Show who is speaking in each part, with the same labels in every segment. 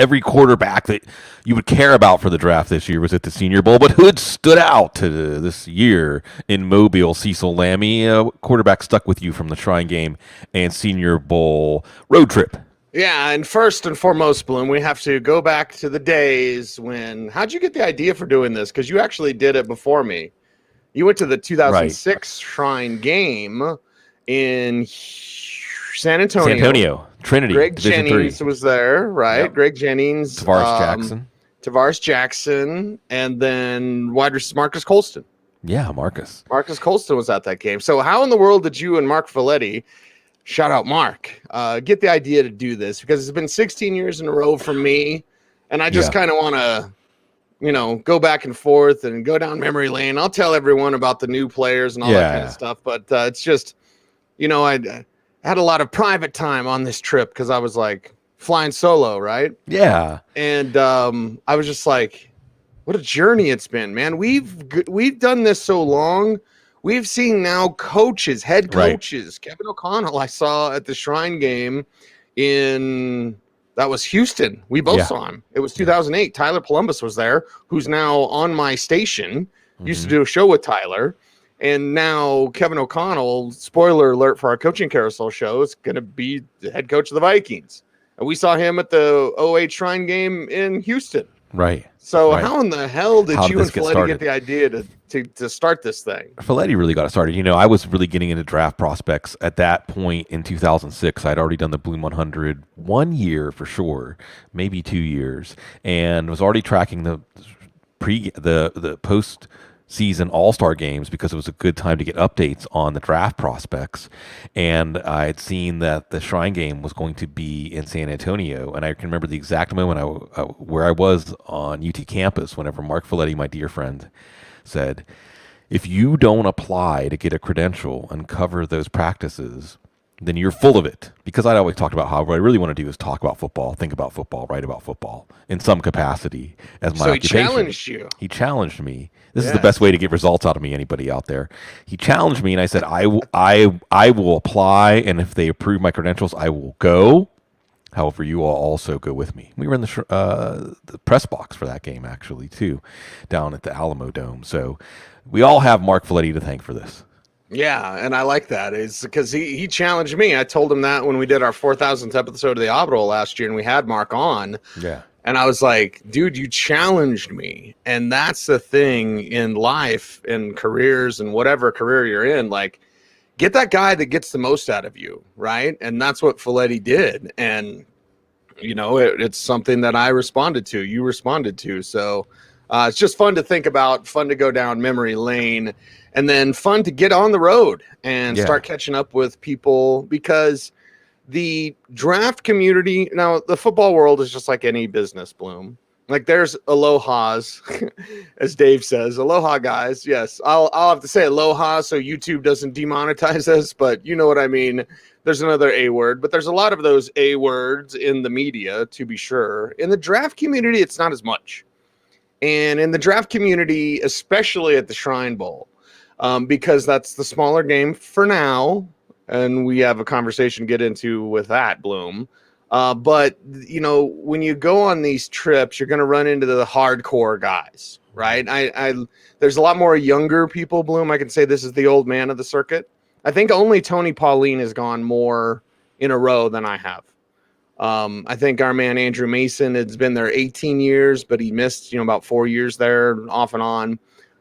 Speaker 1: every quarterback that you would care about for the draft this year was at the Senior Bowl. But who had stood out this year in Mobile? Cecil, Lammey, quarterback stuck with you from the Shrine Game and Senior Bowl road trip.
Speaker 2: Yeah, and first and foremost, Bloom, we have to go back to the days when. How'd you get the idea for doing this? Because you actually did it before me. You went to the 2006 Shrine Game in San Antonio.
Speaker 1: Trinity.
Speaker 2: Greg
Speaker 1: Division
Speaker 2: Jennings
Speaker 1: 3.
Speaker 2: was there, right?
Speaker 1: Yep.
Speaker 2: Greg Jennings,
Speaker 1: Tavares
Speaker 2: Jackson, and then wide receiver Marcus Colston.
Speaker 1: Yeah, Marcus
Speaker 2: Colston was at that game. So how in the world did you and Mark Folletti, shout out Mark, get the idea to do this? Because it's been 16 years in a row for me, and I just kind of want to, go back and forth and go down memory lane. I'll tell everyone about the new players and all that kind of stuff, but it's just, I had a lot of private time on this trip because I was like flying solo, right?
Speaker 1: Yeah.
Speaker 2: And I was just like, what a journey it's been, man. We've done this so long. We've seen now coaches, head coaches, right. Kevin O'Connell I saw at the Shrine Game that was Houston. We both saw him. It was 2008. Tyler Columbus was there, who's now on my station. Used to do a show with Tyler. And now Kevin O'Connell, spoiler alert for our Coaching Carousel show, is going to be the head coach of the Vikings. And we saw him at the 08 Shrine Game in Houston.
Speaker 1: Right.
Speaker 2: So how in the hell did you and Folletti get the idea to start this thing?
Speaker 1: Folletti really got it started. I was really getting into draft prospects at that point in 2006. I'd already done the Bloom 100 1 year for sure, maybe 2 years, and was already tracking the post season all-star games because it was a good time to get updates on the draft prospects. And I had seen that the Shrine Game was going to be in San Antonio, and I can remember the exact moment where I was on UT campus whenever Mark Folletti, my dear friend, said, if you don't apply to get a credential and cover those practices, then you're full of it. Because I'd always talked about how what I really want to do is talk about football, think about football, write about football in some capacity as my occupation.
Speaker 2: He challenged you.
Speaker 1: He challenged me. This is the best way to get results out of me, anybody out there. He challenged me, and I said, I will apply, and if they approve my credentials, I will go. However, you all also go with me. We were in the press box for that game, actually, too, down at the Alamo Dome. So we all have Mark Folletti to thank for this.
Speaker 2: Yeah, and I like that. It's because he challenged me. I told him that when we did our 4,000th episode of the Audible last year, and we had Mark on.
Speaker 1: Yeah.
Speaker 2: And I was like, dude, you challenged me. And that's the thing in life and careers and whatever career you're in. Like, get that guy that gets the most out of you, right? And that's what Folletti did. And, it's something that I responded to. You responded to. So it's just fun to think about, fun to go down memory lane, and then fun to get on the road and start catching up with people, because the draft community, now the football world is just like any business, Bloom. Like there's alohas, as Dave says, aloha guys. Yes, I'll have to say aloha so YouTube doesn't demonetize us, but you know what I mean. There's another A word, but there's a lot of those A words in the media, to be sure. In the draft community, it's not as much. And in the draft community, especially at the Shrine Bowl, because that's the smaller game for now, and we have a conversation to get into with that, Bloom. But, when you go on these trips, you're going to run into the hardcore guys, right? There's a lot more younger people, Bloom. I can say this is the old man of the circuit. I think only Tony Pauline has gone more in a row than I have. I think our man Andrew Mason has been there 18 years, but he missed, about 4 years there off and on.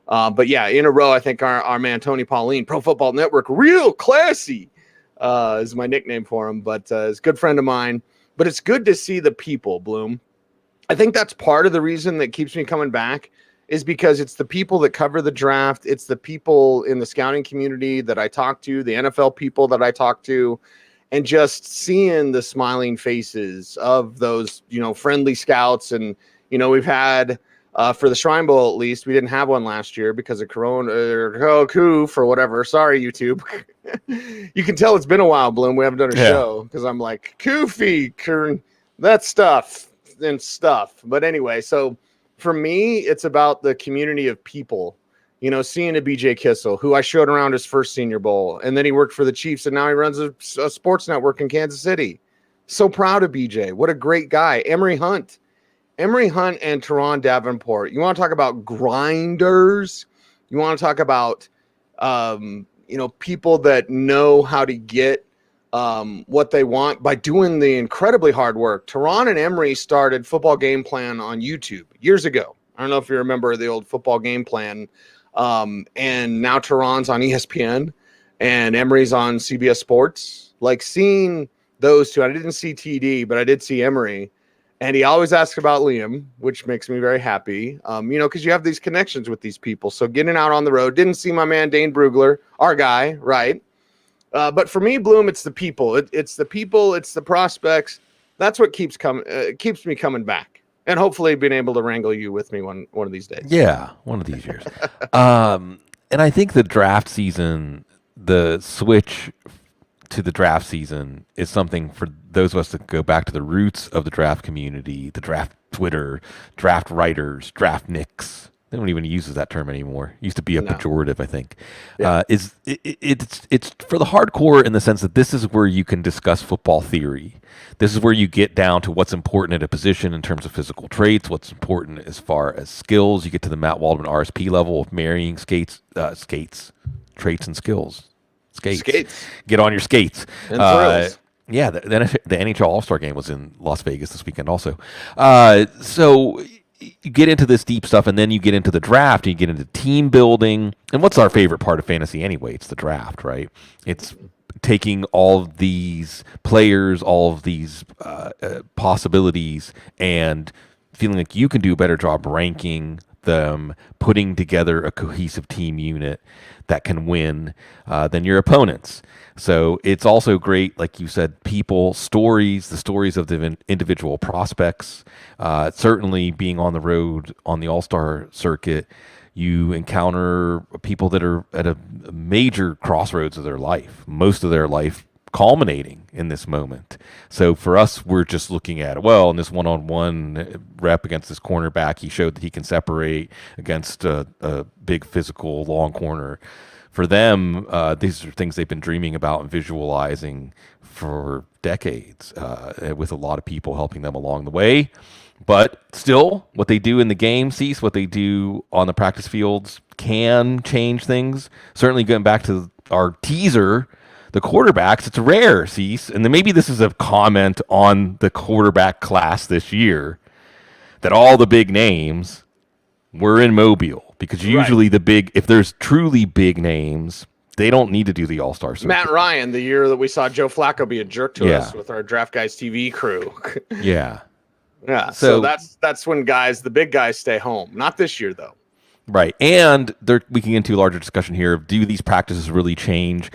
Speaker 2: But yeah, in a row, I think our man Tony Pauline, Pro Football Network, real classy, is my nickname for him, but is a good friend of mine. But it's good to see the people, Bloom. I think that's part of the reason that keeps me coming back, is because it's the people that cover the draft. It's the people in the scouting community that I talk to, the NFL people that I talk to, and just seeing the smiling faces of those, friendly scouts. And, we've had, for the Shrine Bowl, at least, we didn't have one last year because of Corona or for whatever. Sorry, YouTube. You can tell it's been a while, Bloom. We haven't done a show because I'm like, Koofy, that stuff and stuff. But anyway, so for me, it's about the community of people. Seeing a BJ Kissel, who I showed around his first Senior Bowl, and then he worked for the Chiefs, and now he runs a sports network in Kansas City. So proud of BJ. What a great guy. Emory Hunt Emory Hunt and Teron Davenport. You want to talk about grinders? You want to talk about, people that know how to get what they want by doing the incredibly hard work. Teron and Emory started Football Game Plan on YouTube years ago. I don't know if you remember the old Football Game Plan. And now Teron's on ESPN and Emory's on CBS Sports. Like, seeing those two, I didn't see TD, but I did see Emory. And he always asks about Liam, which makes me very happy, because you have these connections with these people. So getting out on the road, didn't see my man Dane Brugler, our guy, right? But for me, Bloom, it's the people. It's the people. It's the prospects. That's what keeps me coming back. And hopefully being able to wrangle you with me one of these days.
Speaker 1: Yeah, one of these years. And I think the draft season, the switch to the draft season is something for those of us that go back to the roots of the draft community, the draft Twitter, draft writers, draft nicks. They don't even use that term anymore. It used to be a pejorative, I think. Yeah. It's for the hardcore in the sense that this is where you can discuss football theory. This is where you get down to what's important at a position in terms of physical traits, what's important as far as skills. You get to the Matt Waldman RSP level of marrying traits and skills. Skates. Get on your skates.
Speaker 2: And thrills.
Speaker 1: Yeah, the NHL All-Star Game was in Las Vegas this weekend also. So you get into this deep stuff, and then you get into the draft, and you get into team building. And what's our favorite part of fantasy anyway? It's the draft, right? It's taking all of these players, all of these possibilities, and feeling like you can do a better job ranking them, putting together a cohesive team unit that can win than your opponents. So it's also great, like you said, people, stories, the stories of the individual prospects. Certainly being on the road on the All-Star circuit, you encounter people that are at a major crossroads of their life, most of their life culminating in this moment. So for us, we're just looking at, well, in this one-on-one rep against this cornerback, he showed that he can separate against a big physical long corner. For them, these are things they've been dreaming about and visualizing for decades, with a lot of people helping them along the way. But still, what they do in the game, Cease, what they do on the practice fields can change things. Certainly going back to our teaser, the quarterbacks, it's rare, Cease. And then maybe this is a comment on the quarterback class this year, that all the big names were in Mobile. Because usually if there's truly big names, they don't need to do the All-Star circuit.
Speaker 2: Matt Ryan, the year that we saw Joe Flacco be a jerk to us with our Draft Guys TV crew.
Speaker 1: Yeah.
Speaker 2: Yeah, so that's when the big guys stay home. Not this year, though.
Speaker 1: Right. And we can get into a larger discussion here. Do these practices really change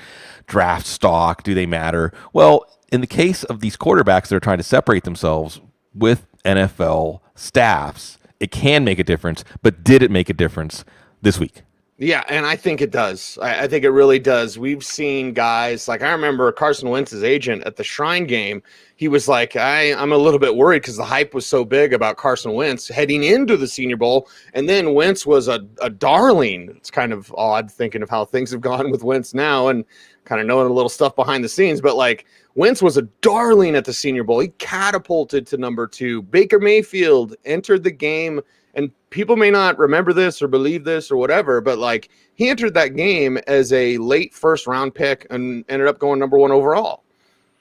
Speaker 1: draft stock? Do they matter? Well, in the case of these quarterbacks that are trying to separate themselves with NFL staffs, it can make a difference. But did it make a difference this week?
Speaker 2: Yeah, and I think it does. I think it really does. We've seen guys, like I remember Carson Wentz's agent at the Shrine game. He was like, I'm a little bit worried because the hype was so big about Carson Wentz heading into the Senior Bowl. And then Wentz was a darling. It's kind of odd thinking of how things have gone with Wentz now and kind of knowing a little stuff behind the scenes. But like, Wentz was a darling at the Senior Bowl. He catapulted to number 2. Baker Mayfield entered the game. And people may not remember this or believe this or whatever, but like, he entered that game as a late first round pick and ended up going number 1 overall.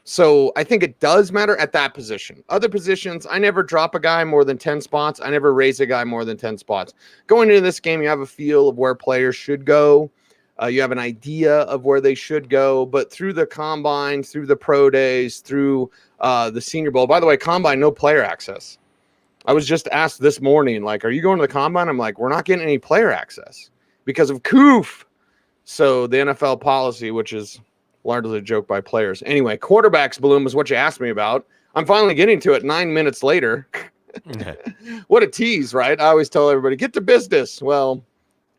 Speaker 2: So I think it does matter at that position. Other positions, I never drop a guy more than 10 spots. I never raise a guy more than 10 spots. Going into this game, you have a feel of where players should go. You have an idea of where they should go, but through the combine, through the pro days, through the Senior Bowl, by the way, combine, no player access. I was just asked this morning, like, are you going to the combine? I'm like, we're not getting any player access because of COOF. So the NFL policy, which is largely a joke by players. Anyway, quarterbacks, Bloom, is what you asked me about. I'm finally getting to it 9 minutes later. What a tease, right? I always tell everybody, get to business. Well,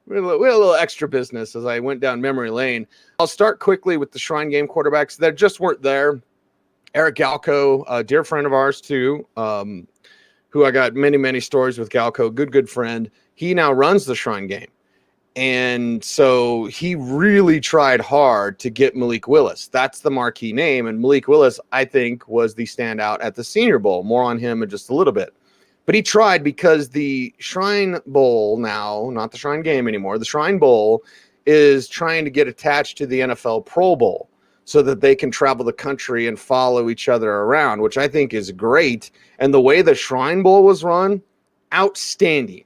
Speaker 2: we had a little extra business as I went down memory lane. I'll start quickly with the Shrine Game quarterbacks that just weren't there. Eric Galco, a dear friend of ours too, who I got many, many stories with. Galco, good friend. He now runs the Shrine Game. And so he really tried hard to get Malik Willis. That's the marquee name. And Malik Willis, I think, was the standout at the Senior Bowl. More on him in just a little bit. But he tried because the Shrine Bowl now, not the Shrine Game anymore, the Shrine Bowl is trying to get attached to the NFL Pro Bowl so that they can travel the country and follow each other around, which I think is great. And the way the Shrine Bowl was run, outstanding.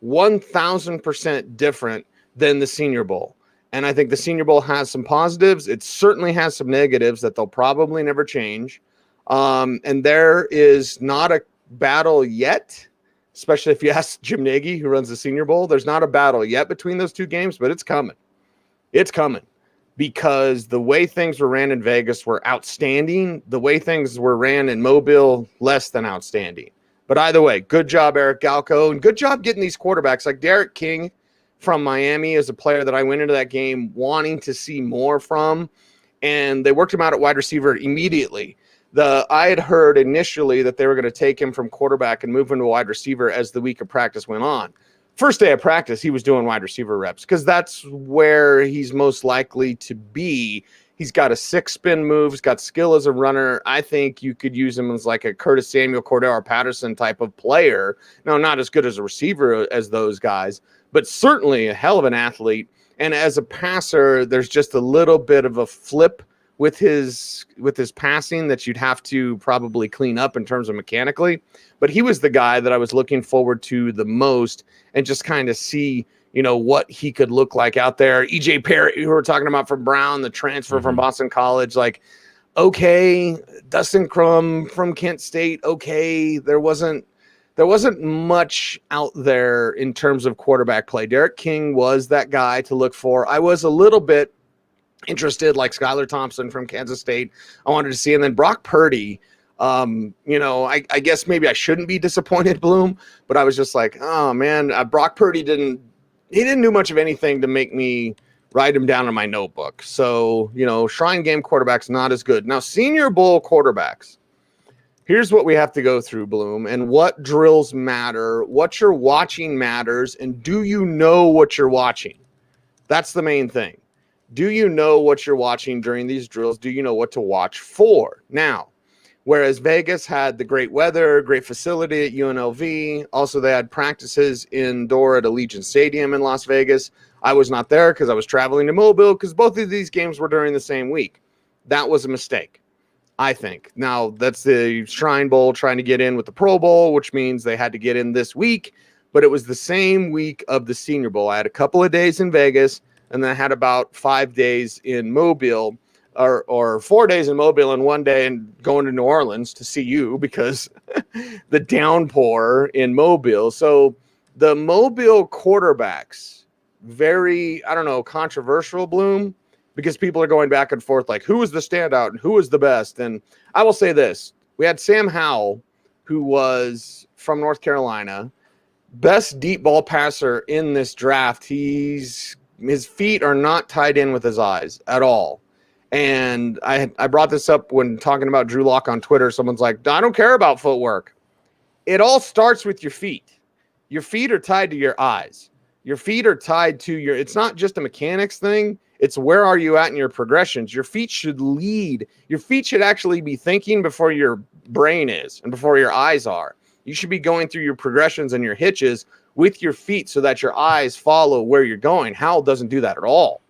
Speaker 2: 1,000% different than the Senior Bowl. And I think the Senior Bowl has some positives. It certainly has some negatives that they'll probably never change. And there is not a battle yet, especially if you ask Jim Nagy, who runs the Senior Bowl. There's not a battle yet between those two games, but it's coming. It's coming because the way things were ran in Vegas were outstanding. The way things were ran in Mobile, less than outstanding. But either way, good job, Eric Galko, and good job getting these quarterbacks. Like Derek King from Miami is a player that I went into that game wanting to see more from, and they worked him out at wide receiver immediately. I had heard initially that they were going to take him from quarterback and move him to wide receiver as the week of practice went on. First day of practice, he was doing wide receiver reps because that's where he's most likely to be. He's got a 6-spin move. He's got skill as a runner. I think you could use him as like a Curtis Samuel, Cordero Patterson type of player. No, not as good as a receiver as those guys, but certainly a hell of an athlete. And as a passer, there's just a little bit of a flip with his passing that you'd have to probably clean up in terms of mechanically. But he was the guy that I was looking forward to the most and just kind of see, what he could look like out there. EJ Parrott, who we're talking about from Brown, the transfer from Boston College, like, okay. Dustin Crum from Kent State, okay. There wasn't much out there in terms of quarterback play. Derek King was that guy to look for. I was a little bit interested, like Skylar Thompson from Kansas State. I wanted to see, and then Brock Purdy. I guess maybe I shouldn't be disappointed, Bloom, but I was just like, oh man, Brock Purdy didn't do much of anything to make me write him down in my notebook. So, Shrine Game quarterbacks not as good. Now, Senior Bowl quarterbacks. Here's what we have to go through, Bloom, and what drills matter, what you're watching matters, and do you know what you're watching? That's the main thing. Do you know what you're watching during these drills? Do you know what to watch for? Now, whereas Vegas had the great weather, great facility at UNLV, also they had practices indoor at Allegiant Stadium in Las Vegas. I was not there because I was traveling to Mobile because both of these games were during the same week. That was a mistake, I think. Now, that's the Shrine Bowl trying to get in with the Pro Bowl, which means they had to get in this week, but it was the same week of the Senior Bowl. I had a couple of days in Vegas, and then I had about 5 days in Mobile, or 4 days in Mobile and 1 day and going to New Orleans to see you because the downpour in Mobile. So the Mobile quarterbacks, very, controversial, Bloom, because people are going back and forth like, who was the standout and who was the best? And I will say this. We had Sam Howell, who was from North Carolina, best deep ball passer in this draft. His feet are not tied in with his eyes at all. And I brought this up when talking about Drew Lock on Twitter. Someone's like, I don't care about footwork. It all starts with your feet. Your feet are tied to your eyes. Your feet are tied to it's not just a mechanics thing. It's where are you at in your progressions. Your feet should lead. Your feet should actually be thinking before your brain is and before your eyes are. You should be going through your progressions and your hitches with your feet so that your eyes follow where you're going. Howell doesn't do that at all.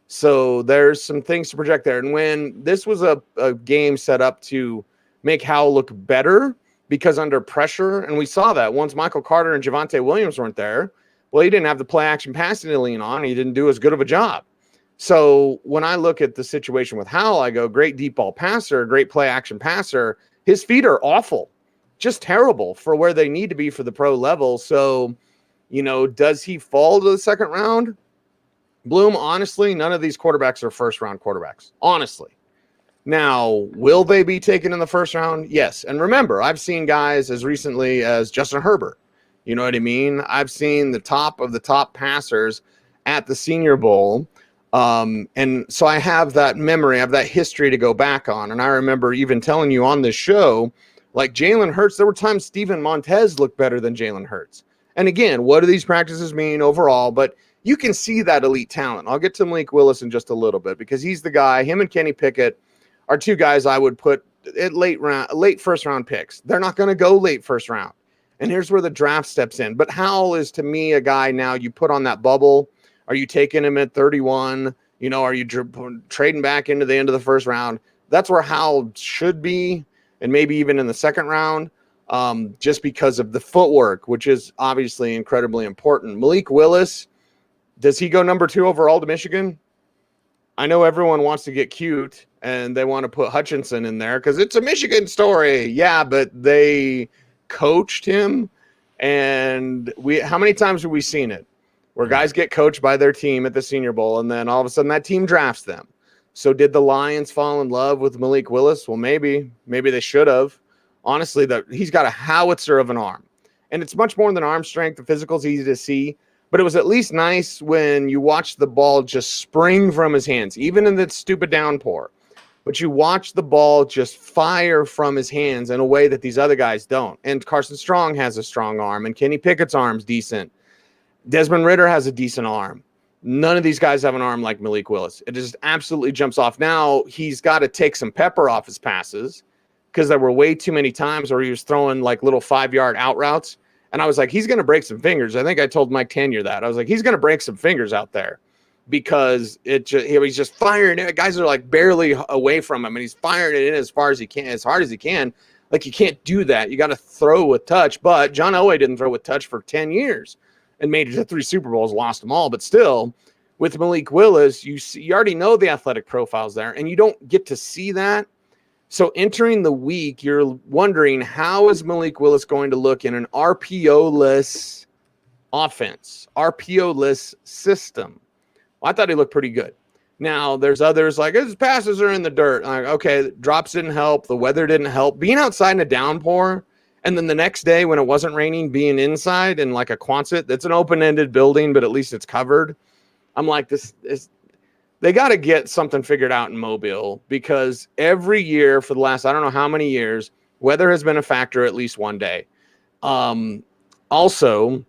Speaker 2: So there's some things to project there. And when this was a game set up to make Howell look better because under pressure, and we saw that once Michael Carter and Javonte Williams weren't there, well, he didn't have the play action passing to lean on. He didn't do as good of a job. So when I look at the situation with Howell, I go, great deep ball passer, great play action passer. His feet are awful, just terrible for where they need to be for the pro level. So, does he fall to the second round? Bloom, honestly, none of these quarterbacks are first-round quarterbacks, honestly. Now, will they be taken in the first round? Yes. And remember, I've seen guys as recently as Justin Herbert. You know what I mean? I've seen the top of the top passers at the Senior Bowl. And so I have that memory, I have that history to go back on. And I remember even telling you on this show, like Jalen Hurts, there were times Steven Montez looked better than Jalen Hurts. And again, what do these practices mean overall? But you can see that elite talent. I'll get to Malik Willis in just a little bit because he's the guy. Him and Kenny Pickett are two guys I would put at late first round picks. They're not going to go late first round. And here's where the draft steps in. But Howell is, to me, a guy now you put on that bubble. Are you taking him at 31? You know, are you trading back into the end of the first round? That's where Howell should be, and maybe even in the second round, just because of the footwork, which is obviously incredibly important. Malik Willis, does he go number 2 overall to Michigan? I know everyone wants to get cute and they want to put Hutchinson in there because it's a Michigan story. Yeah, but they coached him, and how many times have we seen it where guys get coached by their team at the Senior Bowl and then all of a sudden that team drafts them? So did the Lions fall in love with Malik Willis? Well, maybe they should have. Honestly, he's got a howitzer of an arm, and it's much more than arm strength. The physical is easy to see, but it was at least nice when you watched the ball just spring from his hands, even in the stupid downpour. But you watch the ball just fire from his hands in a way that these other guys don't. And Carson Strong has a strong arm, and Kenny Pickett's arm's decent. Desmond Ridder has a decent arm. None of these guys have an arm like Malik Willis. It just absolutely jumps off. Now he's got to take some pepper off his passes because there were way too many times where he was throwing like little 5-yard out routes. And I was like, he's going to break some fingers. I think I told Mike Tanier that. I was like, he's going to break some fingers out there because he's just firing it. Guys are like barely away from him, and he's firing it in as far as he can, as hard as he can. Like, you can't do that. You got to throw with touch. But John Elway didn't throw with touch for 10 years and made it to 3 Super Bowls, lost them all. But still, with Malik Willis, you already know the athletic profiles there, and you don't get to see that. So entering the week, you're wondering, how is Malik Willis going to look in an RPO-less offense, RPO-less system? Well, I thought he looked pretty good. Now, there's others like, his passes are in the dirt. Like, okay, drops didn't help. The weather didn't help. Being outside in a downpour, and then the next day when it wasn't raining, being inside in like a Quonset, that's an open-ended building, but at least it's covered. I'm like, this is... They got to get something figured out in Mobile, because every year for the last, I don't know how many years, weather has been a factor at least one day. Also,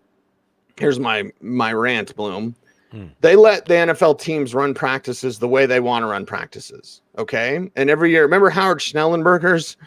Speaker 2: here's my rant, Bloom. They let the NFL teams run practices the way they want to run practices. Okay. And every year, remember Howard Schnellenberger's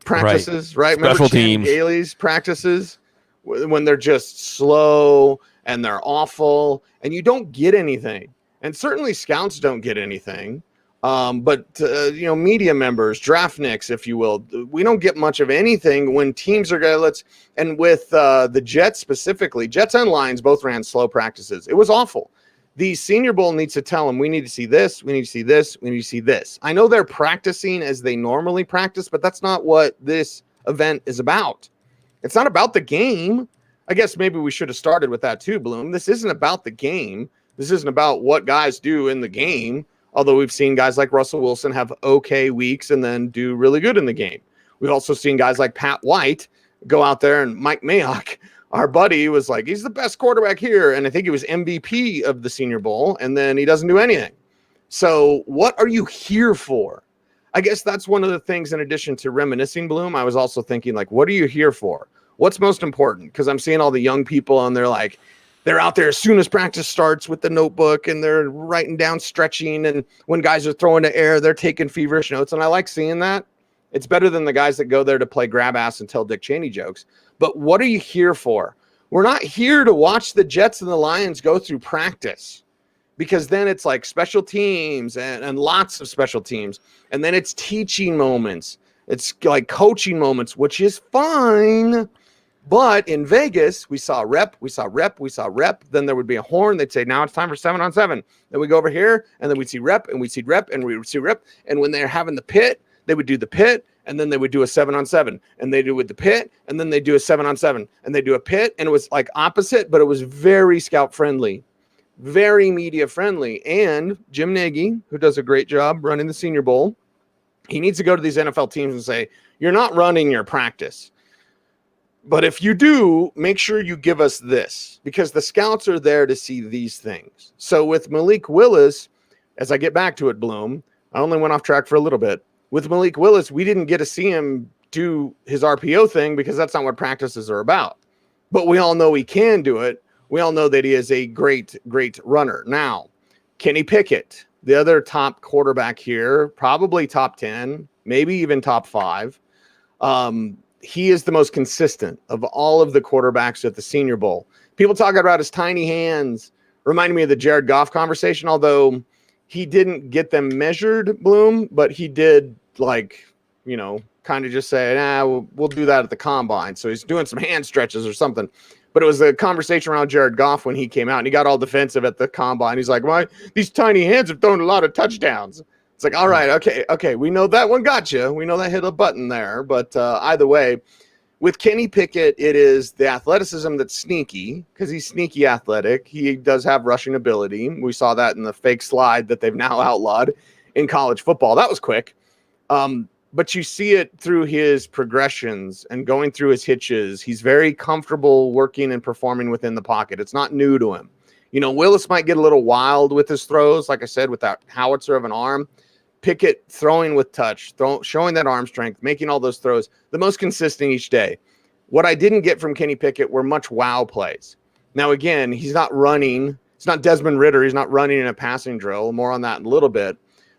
Speaker 2: practices, right?
Speaker 1: Special
Speaker 2: Remember
Speaker 1: teams.
Speaker 2: Gailey's practices when they're just slow and they're awful and you don't get anything. And certainly scouts don't get anything. But media members, draftniks, if you will, we don't get much of anything when teams are going to and with the Jets specifically, Jets and Lions both ran slow practices. It was awful. The Senior Bowl needs to tell them, we need to see this, we need to see this, we need to see this. I know they're practicing as they normally practice, but that's not what this event is about. It's not about the game. I guess maybe we should have started with that too, Bloom. This isn't about the game. This isn't about what guys do in the game, although we've seen guys like Russell Wilson have okay weeks and then do really good in the game. We've also seen guys like Pat White go out there, and Mike Mayock, our buddy, was like, he's the best quarterback here. And I think he was MVP of the Senior Bowl, and then he doesn't do anything. So what are you here for? I guess that's one of the things, in addition to reminiscing, Bloom, I was also thinking, like, what are you here for? What's most important? Because I'm seeing all the young people, and they're like, they're out there as soon as practice starts with the notebook, and they're writing down stretching. And when guys are throwing to air, they're taking feverish notes. And I like seeing that. It's better than the guys that go there to play grab ass and tell Dick Cheney jokes. But what are you here for? We're not here to watch the Jets and the Lions go through practice, because then it's like special teams and lots of special teams. And then it's teaching moments. It's like coaching moments, which is fine. But in Vegas, we saw rep. Then there would be a horn. They'd say, now it's time for 7-on-7. Then we go over here, and then we'd see rep, and we'd see rep, and we would see rep. And when they're having the pit, they would do the pit, and then they would do a 7-on-7. And they do with the pit, and then they do a 7-on-7. And they do a pit, and it was like opposite, but it was very scout-friendly, very media-friendly. And Jim Nagy, who does a great job running the Senior Bowl, he needs to go to these NFL teams and say, you're not running your practice. But if you do, make sure you give us this, because the scouts are there to see these things. So with Malik Willis, as I get back to it, Bloom, I only went off track for a little bit. With Malik Willis, we didn't get to see him do his RPO thing because that's not what practices are about. But we all know he can do it. We all know that he is a great, great runner. Now, Kenny Pickett, the other top quarterback here, probably top 10, maybe even top 5. he is the most consistent of all of the quarterbacks at the Senior Bowl. People talking about his tiny hands reminded me of the Jared Goff conversation, although he didn't get them measured, Bloom, but he did, like, you know, kind of just say, we'll do that at the combine. So he's doing some hand stretches or something. But it was a conversation around Jared Goff when he came out, and he got all defensive at the combine. He's like, "Why these tiny hands have thrown a lot of touchdowns?" It's like, all right, okay, we know that one got you. We know that hit a button there. But either way, with Kenny Pickett, it is the athleticism that's sneaky, because he's sneaky athletic. He does have rushing ability. We saw that in the fake slide that they've now outlawed in college football. That was quick. But you see it through his progressions and going through his hitches. He's very comfortable working and performing within the pocket. It's not new to him. You know, Willis might get a little wild with his throws, like I said, with that howitzer of an arm. Pickett throwing with touch, showing that arm strength, making all those throws, the most consistent each day. What I didn't get from Kenny Pickett were much wow plays. Now, again, he's not running. It's not Desmond Ridder. He's not running in a passing drill. More on that in a little bit.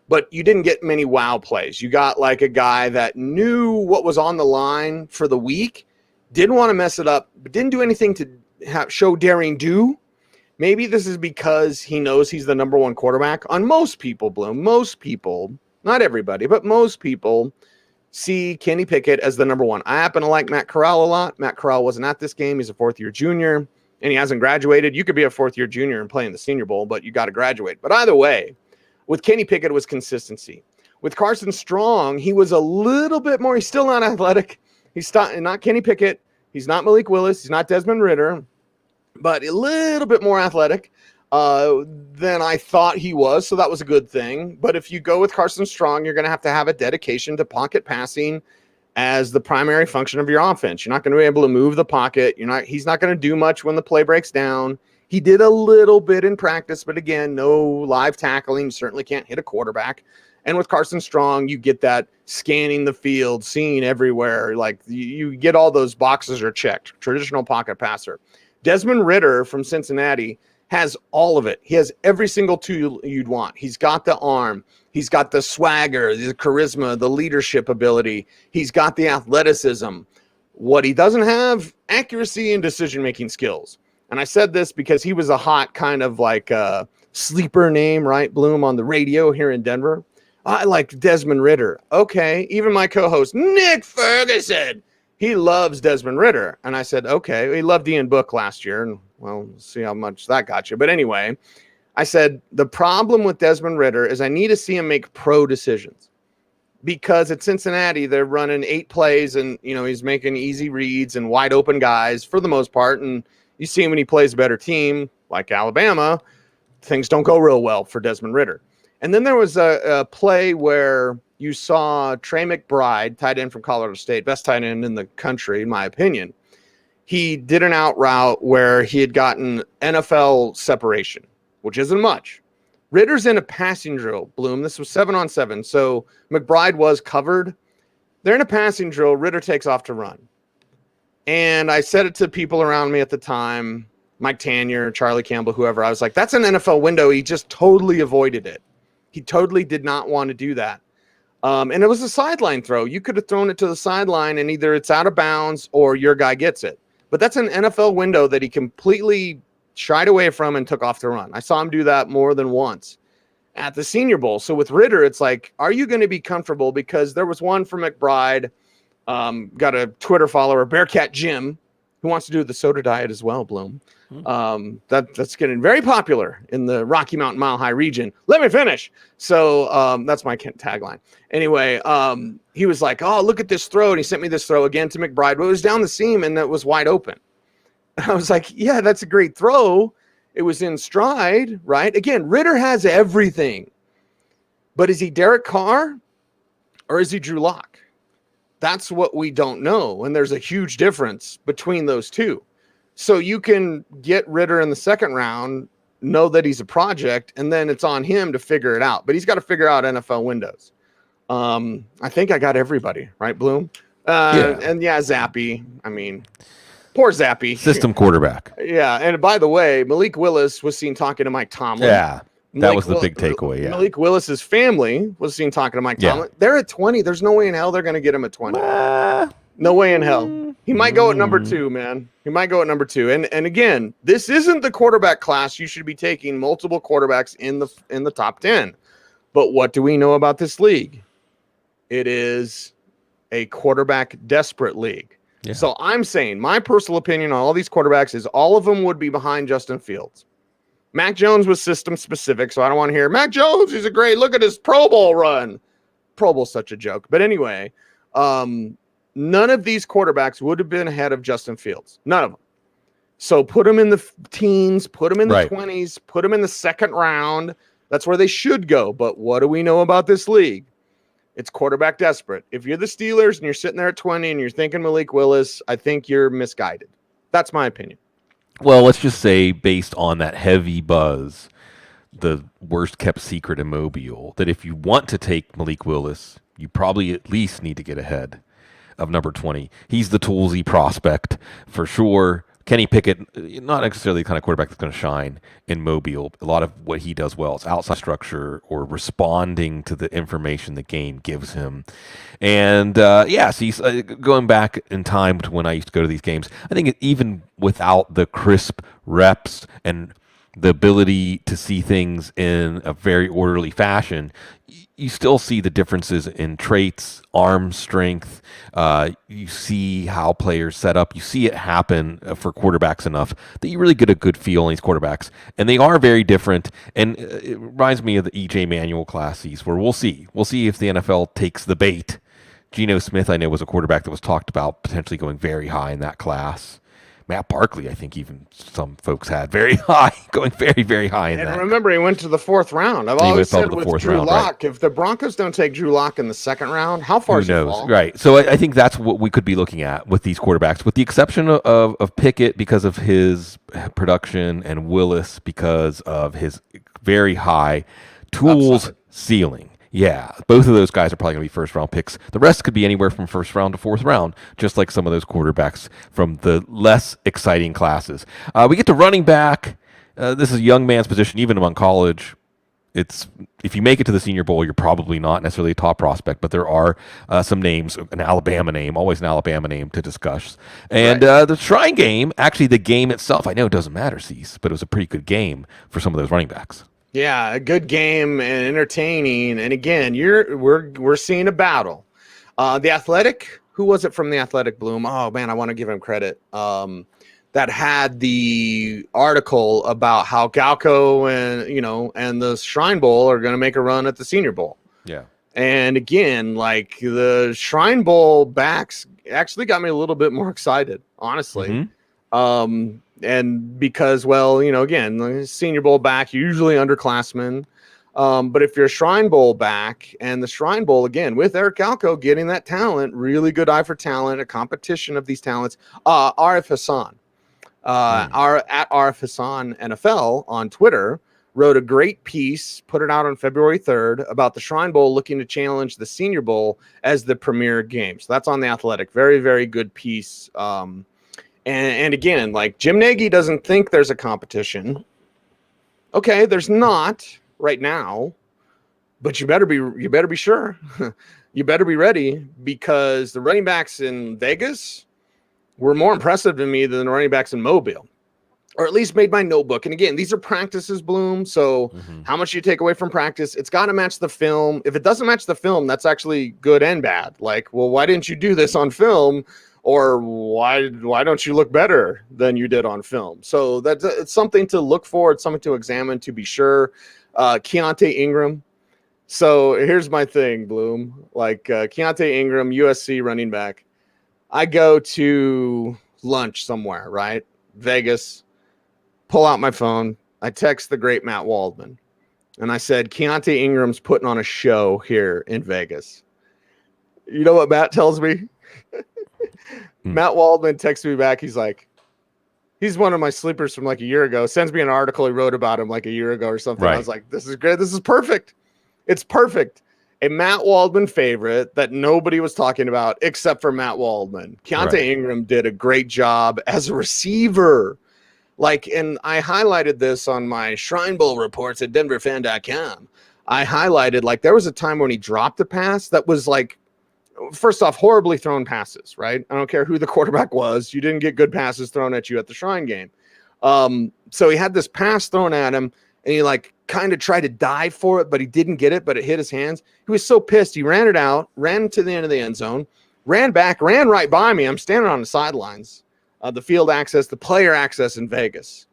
Speaker 2: But you didn't get many wow plays. You got like a guy that knew what was on the line for the week, didn't want to mess it up, but didn't do anything to show daring do. Maybe this is because he knows he's the number one quarterback. On most people, Bloom, most people, not everybody, but most people see Kenny Pickett as the number one. I happen to like Matt Corral a lot. Matt Corral wasn't at this game. He's a fourth-year junior, and he hasn't graduated. You could be a fourth-year junior and play in the Senior Bowl, but you got to graduate. But either way, with Kenny Pickett, it was consistency. With Carson Strong, he was a little bit more. He's still not athletic. He's not Kenny Pickett. He's not Malik Willis. He's not Desmond Ridder, but a little bit more athletic than I thought he was. So that was a good thing. But if you go with Carson Strong, you're going to have a dedication to pocket passing as the primary function of your offense. You're not going to be able to move the pocket. He's not going to do much when the play breaks down. He did a little bit in practice, but again, no live tackling. Certainly can't hit a quarterback. And with Carson Strong, you get that scanning the field, seeing everywhere. Like you get all those boxes are checked. Traditional pocket passer. Desmond Ridder from Cincinnati has all of it. He has every single tool you'd want. He's got the arm. He's got the swagger, the charisma, the leadership ability. He's got the athleticism. What he doesn't have, accuracy and decision-making skills. And I said this because he was a hot kind of like sleeper name, right, Bloom, on the radio here in Denver. I like Desmond Ridder. Okay, even my co-host, Nick Ferguson, he loves Desmond Ridder. And I said, okay, he loved Ian Book last year. And, well, we'll see how much that got you. But anyway, I said, the problem with Desmond Ridder is I need to see him make pro decisions. Because at Cincinnati, they're running 8 plays and, you know, he's making easy reads and wide open guys for the most part. And you see him when he plays a better team like Alabama, things don't go real well for Desmond Ridder. And then there was a play where you saw Trey McBride, tight end from Colorado State, best tight end in the country, in my opinion. He did an out route where he had gotten NFL separation, which isn't much. Ridder's in a passing drill, Bloom. This was 7-on-7. So McBride was covered. They're in a passing drill. Ridder takes off to run. And I said it to people around me at the time, Mike Tanier, Charlie Campbell, whoever. I was like, that's an NFL window. He just totally avoided it. He totally did not want to do that. And it was a sideline throw. You could have thrown it to the sideline and either it's out of bounds or your guy gets it. But that's an NFL window that he completely shied away from and took off to run. I saw him do that more than once at the Senior Bowl. So with Ridder, it's like, are you going to be comfortable? Because there was one for McBride. Got a Twitter follower, Bearcat Jim, who wants to do the soda diet as well, Bloom. That's getting very popular in the Rocky Mountain Mile High region. Let me finish. So that's my tagline. Anyway, he was like, oh, look at this throw. And he sent me this throw again to McBride. But it was down the seam and it was wide open. And I was like, yeah, that's a great throw. It was in stride, right? Again, Ridder has everything. But is he Derek Carr or is he Drew Lock? That's what we don't know. And there's a huge difference between those two. So you can get Ridder in the second round, know that he's a project, and then it's on him to figure it out. But he's got to figure out NFL windows. I think I got everybody, right, Bloom? And yeah, Zappy. I mean, poor Zappy.
Speaker 1: System quarterback.
Speaker 2: Yeah. And by the way, Malik Willis was seen talking to Mike Tomlin.
Speaker 1: Yeah. That was the big takeaway, yeah.
Speaker 2: Malik Willis's family was seen talking to Mike Tomlin. They're at 20. There's no way in hell they're going to get him at 20. No way in hell. He might go at number 2, man. He might go at number 2. And again, this isn't the quarterback class. You should be taking multiple quarterbacks in the top 10. But what do we know about this league? It is a quarterback desperate league. Yeah. So I'm saying my personal opinion on all these quarterbacks is all of them would be behind Justin Fields. Mac Jones was system specific, so I don't want to hear Mac Jones. He's a great. Look at his Pro Bowl run. Pro Bowl's such a joke. But anyway, none of these quarterbacks would have been ahead of Justin Fields. None of them. So put them in the teens, put them in the 20s, put them in the second round. That's where they should go. But what do we know about this league? It's quarterback desperate. If you're the Steelers and you're sitting there at 20 and you're thinking Malik Willis, I think you're misguided. That's my opinion.
Speaker 1: Well, let's just say based on that heavy buzz, the worst kept secret in Mobile, that if you want to take Malik Willis, you probably at least need to get ahead of number 20. He's the toolsy prospect for sure. Kenny Pickett, not necessarily the kind of quarterback that's going to shine in Mobile. A lot of what he does well is outside structure or responding to the information the game gives him. And so he's going back in time to when I used to go to these games. I think even without the crisp reps and the ability to see things in a very orderly fashion, you still see the differences in traits, arm strength. You see how players set up. You see it happen for quarterbacks enough that you really get a good feel on these quarterbacks. And they are very different. And it reminds me of the E.J. Manuel classes where we'll see. We'll see if the NFL takes the bait. Geno Smith, I know, was a quarterback that was talked about potentially going very high in that class. Matt Barkley, I think even some folks had very high, going very, very high in that.
Speaker 2: And remember, he went to the 4th round. I've always said with Drew Lock, if the Broncos don't take Drew Lock in the 2nd round, how far is he fall?
Speaker 1: Right. So I think that's what we could be looking at with these quarterbacks, with the exception of Pickett because of his production and Willis because of his very high tools ceiling. Yeah, both of those guys are probably going to be first-round picks. The rest could be anywhere from first round to 4th round, just like some of those quarterbacks from the less exciting classes. We get to running back. This is a young man's position, even among college. It's if you make it to the Senior Bowl, you're probably not necessarily a top prospect, but there are some names, an Alabama name, always an Alabama name to discuss. And the Shrine game, actually the game itself, I know it doesn't matter, Cease, but it was a pretty good game for some of those running backs.
Speaker 2: Yeah, a good game and entertaining. And again, we're seeing a battle. The Athletic, who was it from the Athletic, Bloom? Oh man, I want to give him credit. That had the article about how Galco and the Shrine Bowl are going to make a run at the Senior Bowl.
Speaker 1: Yeah. And
Speaker 2: again, like the Shrine Bowl backs actually got me a little bit more excited, honestly. Mm-hmm. And because, again, the Senior Bowl back, usually underclassmen. But if you're a Shrine Bowl back, and the Shrine Bowl, again, with Eric Galco getting that talent, really good eye for talent, a competition of these talents, Arif Hassan, at Arif Hassan NFL on Twitter, wrote a great piece, put it out on February 3rd, about the Shrine Bowl looking to challenge the Senior Bowl as the premier game. So that's on The Athletic. Very, very good piece. And again, like Jim Nagy doesn't think there's a competition. Okay, there's not right now, but you better be sure. You better be ready because the running backs in Vegas were more impressive to me than the running backs in Mobile, or at least made my notebook. And again, these are practices, Bloom. So how much you take away from practice, it's got to match the film. If it doesn't match the film, that's actually good and bad. Like, well, why didn't you do this on film? Or why don't you look better than you did on film? So it's something to look for. It's something to examine to be sure. Keontae Ingram. So here's my thing, Bloom. Like Keontae Ingram, USC running back. I go to lunch somewhere, right? Vegas. Pull out my phone. I text the great Matt Waldman. And I said, Keontae Ingram's putting on a show here in Vegas. You know what Matt tells me? Matt Waldman texts me back. He's like, he's one of my sleepers from like a year ago. Sends me an article he wrote about him like a year ago or something. Right. I was like, this is great. This is perfect. It's perfect. A Matt Waldman favorite that nobody was talking about except for Matt Waldman. Keontae Ingram did a great job as a receiver. Like, and I highlighted this on my Shrine Bowl reports at denverfan.com. I highlighted, like, there was a time when he dropped a pass that was like, first off, horribly thrown passes, right? I don't care who the quarterback was. You didn't get good passes thrown at you at the Shrine game. So he had this pass thrown at him, and he like kind of tried to dive for it, but he didn't get it, but it hit his hands. He was so pissed. He ran it out, ran to the end of the end zone, ran back, ran right by me. I'm standing on the sidelines, the field access, the player access in Vegas.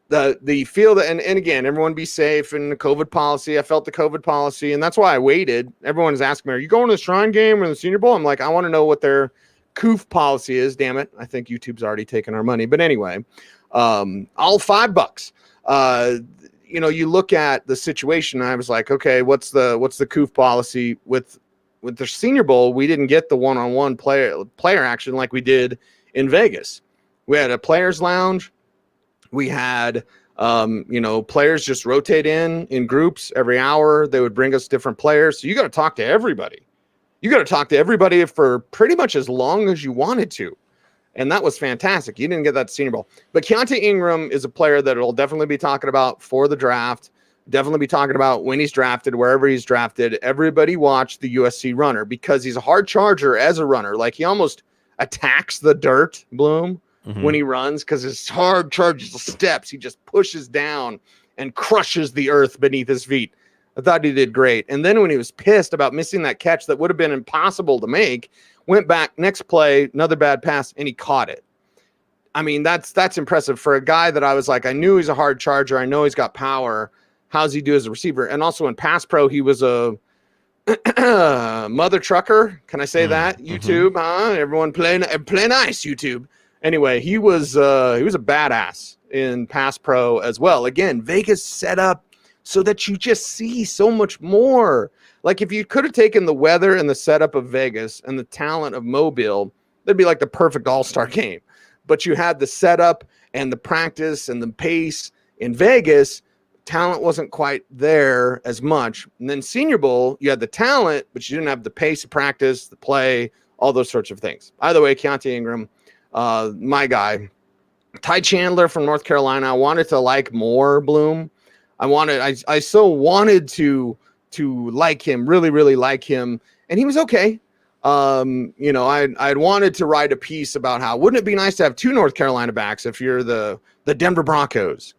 Speaker 2: The field, and again, everyone be safe, and the COVID policy. I felt the COVID policy, and that's why I waited. Everyone's asking me, are you going to the Shrine game or the Senior Bowl? I'm like, I want to know what their COOF policy is. Damn it. I think YouTube's already taken our money. But anyway, all $5. You look at the situation. I was like, okay, what's the COOF policy with the Senior Bowl? We didn't get the one-on-one player action like we did in Vegas. We had a players lounge. We had, players just rotate in groups every hour. They would bring us different players. So you got to talk to everybody. You got to talk to everybody for pretty much as long as you wanted to. And that was fantastic. You didn't get that Senior Bowl. But Keontae Ingram is a player that will definitely be talking about for the draft. Definitely be talking about when he's drafted, wherever he's drafted. Everybody watch the USC runner because he's a hard charger as a runner. Like he almost attacks the dirt, Bloom. When he runs, because his hard charges the steps, he just pushes down and crushes the earth beneath his feet. I thought he did great. And then when he was pissed about missing that catch that would have been impossible to make, went back, next play, another bad pass, and he caught it. I mean, that's impressive for a guy that I was like, I knew he's a hard charger. I know he's got power. How's he do as a receiver? And also in pass pro, he was a mother trucker. Can I say that? YouTube, huh? Everyone play nice, YouTube. Anyway, he was a badass in pass pro as well. Again, Vegas set up so that you just see so much more. Like if you could have taken the weather and the setup of Vegas and the talent of Mobile, that'd be like the perfect all-star game. But you had the setup and the practice and the pace in Vegas. Talent wasn't quite there as much. And then Senior Bowl, you had the talent, but you didn't have the pace of practice, the play, all those sorts of things. Either way, Keontae Ingram, my guy. Ty Chandler from North Carolina, I wanted to like more, Bloom. I so wanted to like him, really, really like him, and he was okay. I'd wanted to write a piece about how wouldn't it be nice to have two North Carolina backs if you're the Denver Broncos.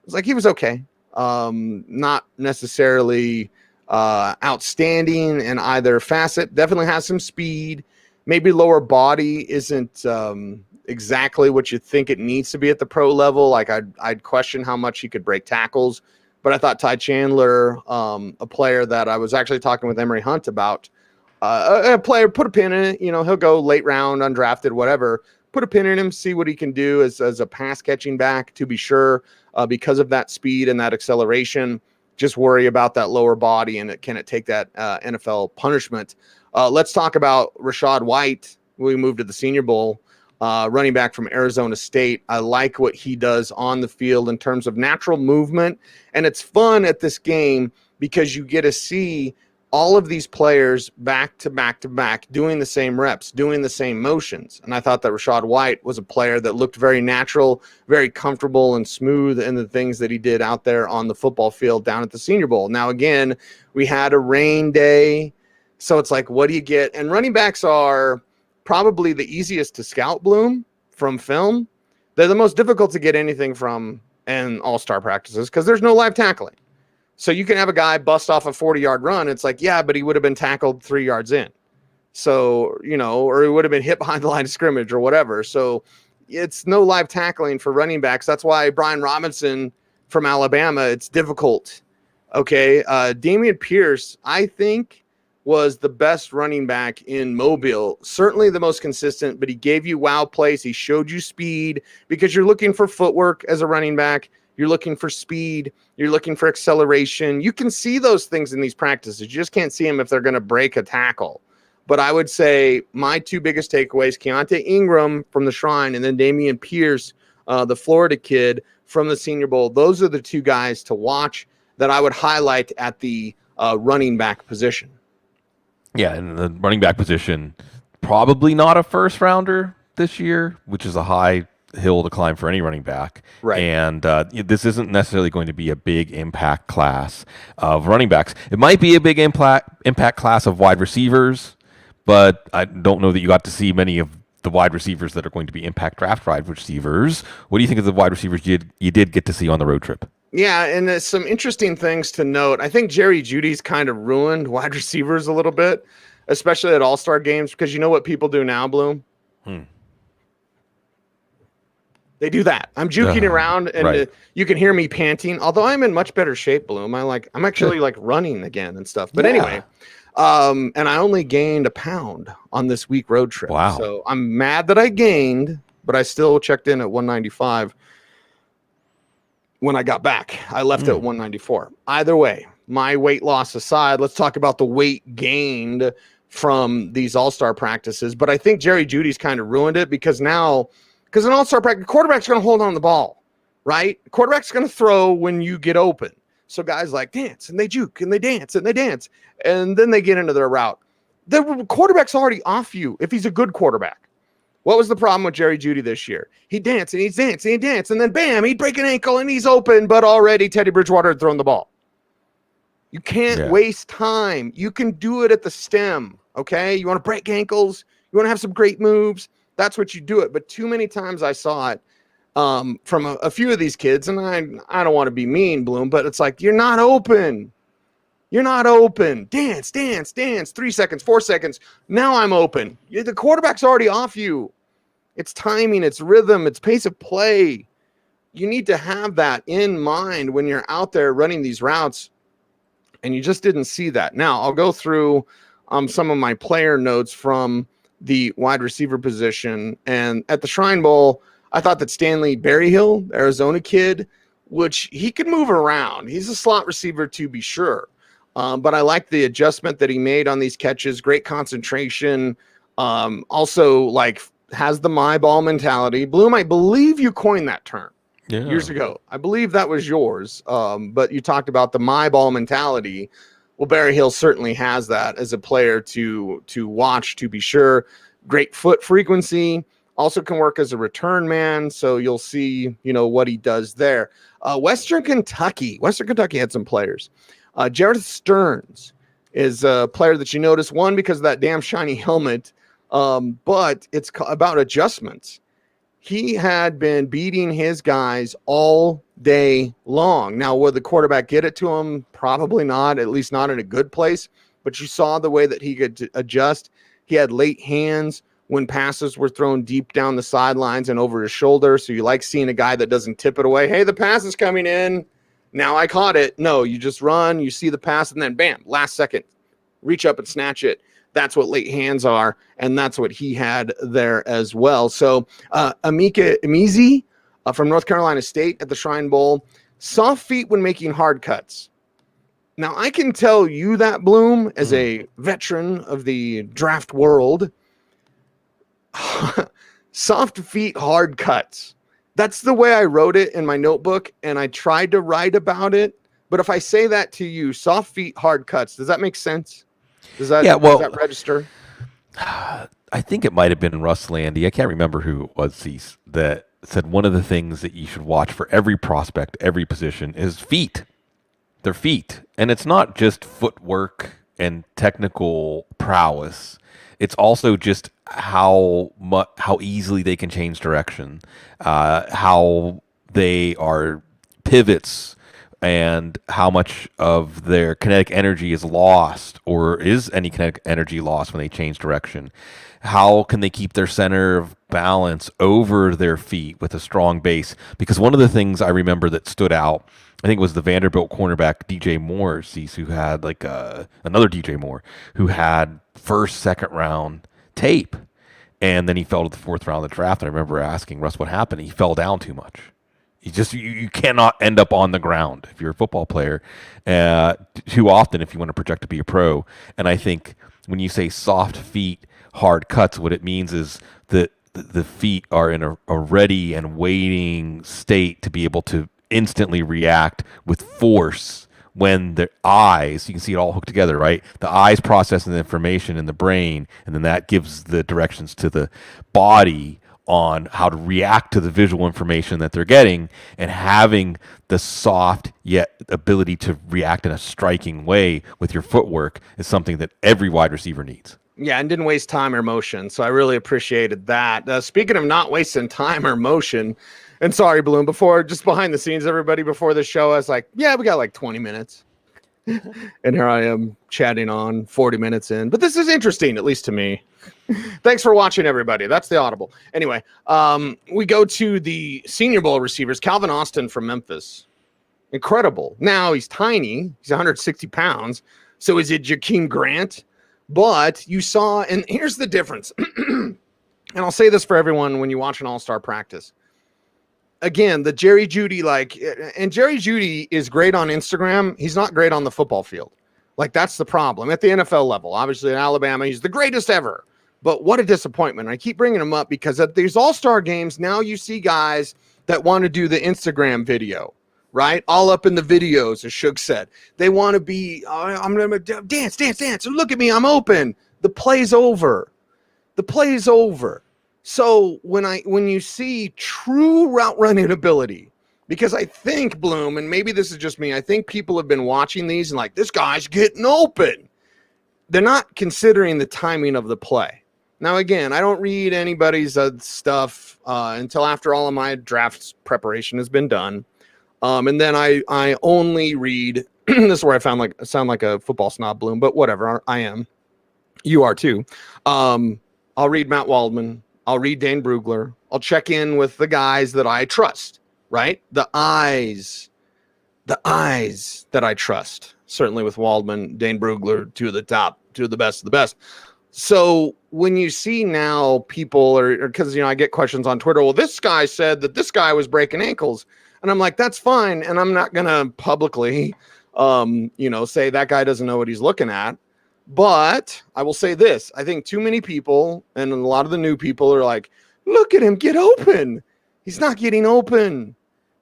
Speaker 2: It's like he was okay. Not necessarily outstanding in either facet. Definitely has some speed. Maybe lower body isn't exactly what you think it needs to be at the pro level. Like I'd question how much he could break tackles. But I thought Ty Chandler, a player that I was actually talking with Emery Hunt about, a player, put a pin in it. He'll go late round, undrafted, whatever. Put a pin in him, see what he can do as a pass catching back, to be sure, because of that speed and that acceleration. Just worry about that lower body and can it take that NFL punishment. Let's talk about Rachaad White. We moved to the Senior Bowl. Running back from Arizona State. I like what he does on the field in terms of natural movement. And it's fun at this game because you get to see all of these players back to back to back doing the same reps, doing the same motions. And I thought that Rachaad White was a player that looked very natural, very comfortable and smooth in the things that he did out there on the football field down at the Senior Bowl. Now, again, we had a rain day. So it's like, what do you get? And running backs are probably the easiest to scout, Bloom, from film. They're the most difficult to get anything from in all-star practices because there's no live tackling. So you can have a guy bust off a 40-yard run. It's like, yeah, but he would have been tackled 3 yards in. So, or he would have been hit behind the line of scrimmage or whatever. So it's no live tackling for running backs. That's why Brian Robinson from Alabama, it's difficult. Okay. Damian Pierce, I think, was the best running back in Mobile. Certainly the most consistent, but he gave you wow plays. He showed you speed because you're looking for footwork as a running back. You're looking for speed. You're looking for acceleration. You can see those things in these practices. You just can't see them if they're going to break a tackle. But I would say my two biggest takeaways, Keontae Ingram from the Shrine and then Damian Pierce, the Florida kid from the Senior Bowl. Those are the two guys to watch that I would highlight at the running back position.
Speaker 1: Yeah, and the running back position, probably not a first rounder this year, which is a high hill to climb for any running back.
Speaker 2: Right.
Speaker 1: And this isn't necessarily going to be a big impact class of running backs. It might be a big impact class of wide receivers, but I don't know that you got to see many of the wide receivers that are going to be impact draft wide receivers. What do you think of the wide receivers you did get to see on the road trip?
Speaker 2: Yeah, and there's some interesting things to note. I think Jerry Judy's kind of ruined wide receivers a little bit, especially at All-Star games, because you know what people do now, Bloom?
Speaker 1: Hmm.
Speaker 2: They do that. I'm juking around, and
Speaker 1: right.
Speaker 2: You can hear me panting. Although I'm in much better shape, Bloom. I'm actually like running again and stuff. But anyway, and I only gained a pound on this week road trip.
Speaker 1: Wow.
Speaker 2: So I'm mad that I gained, but I still checked in at 195 when I got back. I left at 194. Either way, my weight loss aside, let's talk about the weight gained from these all-star practices. But I think Jerry Judy's kind of ruined it because now. Because an all-star practice, quarterback's going to hold on the ball, right? Quarterback's going to throw when you get open. So guys like dance and they juke and they dance and they dance. And then they get into their route. The quarterback's already off you if he's a good quarterback. What was the problem with Jerry Jeudy this year? He'd dance and he'd dance and he'd dance. And then bam, he'd break an ankle and he's open. But already Teddy Bridgewater had thrown the ball. You can't waste time. You can do it at the stem, okay? You want to break ankles. You want to have some great moves. That's what you do it. But too many times I saw it from a few of these kids, and I don't want to be mean, Bloom, but it's like, you're not open. You're not open. Dance, dance, dance. 3 seconds, 4 seconds. Now I'm open. The quarterback's already off you. It's timing, it's rhythm, it's pace of play. You need to have that in mind when you're out there running these routes, and you just didn't see that. Now, I'll go through some of my player notes from the wide receiver position. And at the Shrine Bowl, I thought that Stanley Berryhill, Arizona kid, which he could move around. He's a slot receiver to be sure. But I like the adjustment that he made on these catches. Great concentration. Also, like, has the my ball mentality. Bloom, I believe you coined that term years ago. I believe that was yours. But you talked about the my ball mentality. Well, Barry Hill certainly has that as a player to watch, to be sure. Great foot frequency. Also can work as a return man. So you'll see, what he does there. Western Kentucky had some players. Jared Stearns is a player that you notice, one, because of that damn shiny helmet, but it's about adjustments. He had been beating his guys all day long. Now, would the quarterback get it to him? Probably not, at least not in a good place. But you saw the way that he could adjust. He had late hands when passes were thrown deep down the sidelines and over his shoulder. So you like seeing a guy that doesn't tip it away. Hey, the pass is coming in. Now I caught it. No, you just run, you see the pass, and then bam, last second, reach up and snatch it. That's what late hands are, and that's what he had there as well. So Emeka Emezie from North Carolina State at the Shrine Bowl, soft feet when making hard cuts. Now, I can tell you that, Bloom, as a veteran of the draft world, soft feet, hard cuts. That's the way I wrote it in my notebook, and I tried to write about it. But if I say that to you, soft feet, hard cuts, does that make sense? Does that register?
Speaker 1: I think it might have been Russ Landy. I can't remember who it was that said one of the things that you should watch for every prospect, every position is feet. Their feet. And it's not just footwork and technical prowess. It's also just how easily they can change direction, how they are pivots, and how much of their kinetic energy is lost, or is any kinetic energy lost when they change direction. How can they keep their center of balance over their feet with a strong base? Because one of the things I remember that stood out, I think it was the Vanderbilt cornerback DJ Moore, who had another DJ Moore, who had first, second round tape, and then he fell to the fourth round of the draft. And I remember asking Russ what happened. He fell down too much. You cannot end up on the ground if you're a football player too often if you want to project to be a pro. And I think when you say soft feet, hard cuts, what it means is that the feet are in a ready and waiting state to be able to instantly react with force when the eyes, you can see it all hooked together, right? The eyes processing the information in the brain, and then that gives the directions to the body on how to react to the visual information that they're getting, and having the soft yet ability to react in a striking way with your footwork is something that every wide receiver needs.
Speaker 2: Yeah, and didn't waste time or motion. So I really appreciated that. Speaking of not wasting time or motion, and sorry, Bloom, just behind the scenes, everybody, before the show, I was like, yeah, we got like 20 minutes. And here I am chatting on 40 minutes in. But this is interesting, at least to me. Thanks for watching, everybody. That's the Audible. Anyway, we go to the Senior Bowl receivers. Calvin Austin from Memphis. Incredible. Now, he's tiny. He's 160 pounds. So is it Jakeem Grant? But you saw, and here's the difference. And I'll say this for everyone when you watch an all-star practice. Again, the Jerry Jeudy, and Jerry Jeudy is great on Instagram. He's not great on the football field. Like, that's the problem. At the NFL level, obviously in Alabama, he's the greatest ever. But what a disappointment. I keep bringing him up because at these all-star games, now you see guys that want to do the Instagram video. Right? All up in the videos, as Suge said. They want to be, I'm going to dance. Look at me. I'm open. The play's over. So when you see true route running ability, because I think, Bloom, and maybe this is just me, I think people have been watching these and like, this guy's getting open. They're not considering the timing of the play. Now, again, I don't read anybody's stuff until after all of my draft preparation has been done. And then I only read, this is where I sound like a football snob, Bloom, but whatever, I am. You are too. I'll read Matt Waldman. I'll read Dane Brugler. I'll check in with the guys that I trust, right? The eyes that I trust. Certainly with Waldman, Dane Brugler, two of the best of the best. So when you see now people because, I get questions on Twitter, well, this guy said that this guy was breaking ankles. And I'm like, that's fine. And I'm not going to publicly, say that guy doesn't know what he's looking at. But I will say this. I think too many people and a lot of the new people are like, look at him get open. He's not getting open.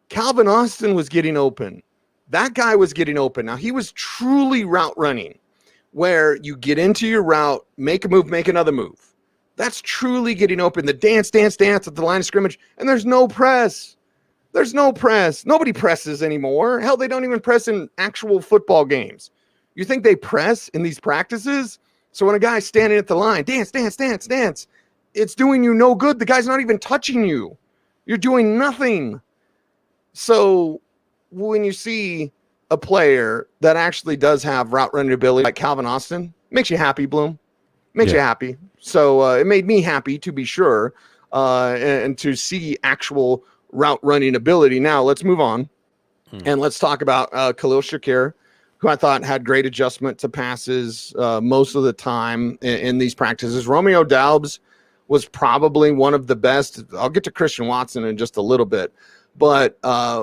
Speaker 2: Calvin Austin was getting open. That guy was getting open. Now, he was truly route running where you get into your route, make a move, make another move. That's truly getting open. The dance at the line of scrimmage. And there's no press. Nobody presses anymore. Hell, they don't even press in actual football games. You think they press in these practices? So when a guy's standing at the line, dance, it's doing you no good. The guy's not even touching you. You're doing nothing. So when you see a player that actually does have route running ability like Calvin Austin, makes you happy, Bloom. Makes you happy. So it made me happy, to be sure, and to see actual route running ability. Now let's move on and let's talk about Khalil Shakir, who I thought had great adjustment to passes most of the time in these practices. Romeo Doubs was probably one of the best. I'll get to Christian Watson in just a little bit, but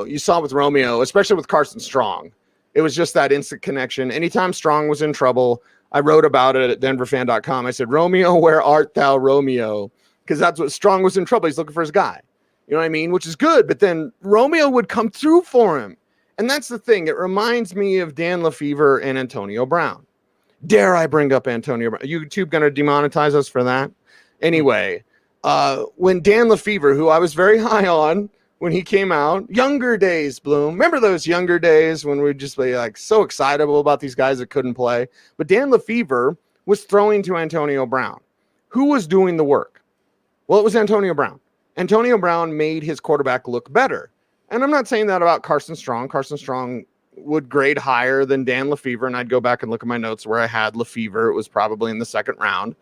Speaker 2: you saw with Romeo, especially with Carson Strong, it was just that instant connection. Anytime Strong was in trouble, I wrote about it at denverfan.com. I said, Romeo, where art thou, Romeo? Because that's what Strong was in trouble. He's looking for his guy. You know what I mean? Which is good. But then Romeo would come through for him. And that's the thing. It reminds me of Dan Lefevre and Antonio Brown. Dare I bring up Antonio Brown? YouTube going to demonetize us for that? Anyway, when Dan Lefevre, who I was very high on when he came out, younger days, Bloom. Remember those younger days when we'd just be like so excitable about these guys that couldn't play? But Dan Lefevre was throwing to Antonio Brown. Who was doing the work? Well, it was Antonio Brown. Antonio Brown made his quarterback look better. And I'm not saying that about Carson Strong. Carson Strong would grade higher than Dan Lefevre, and I'd go back and look at my notes where I had Lefevre. It was probably in the second round.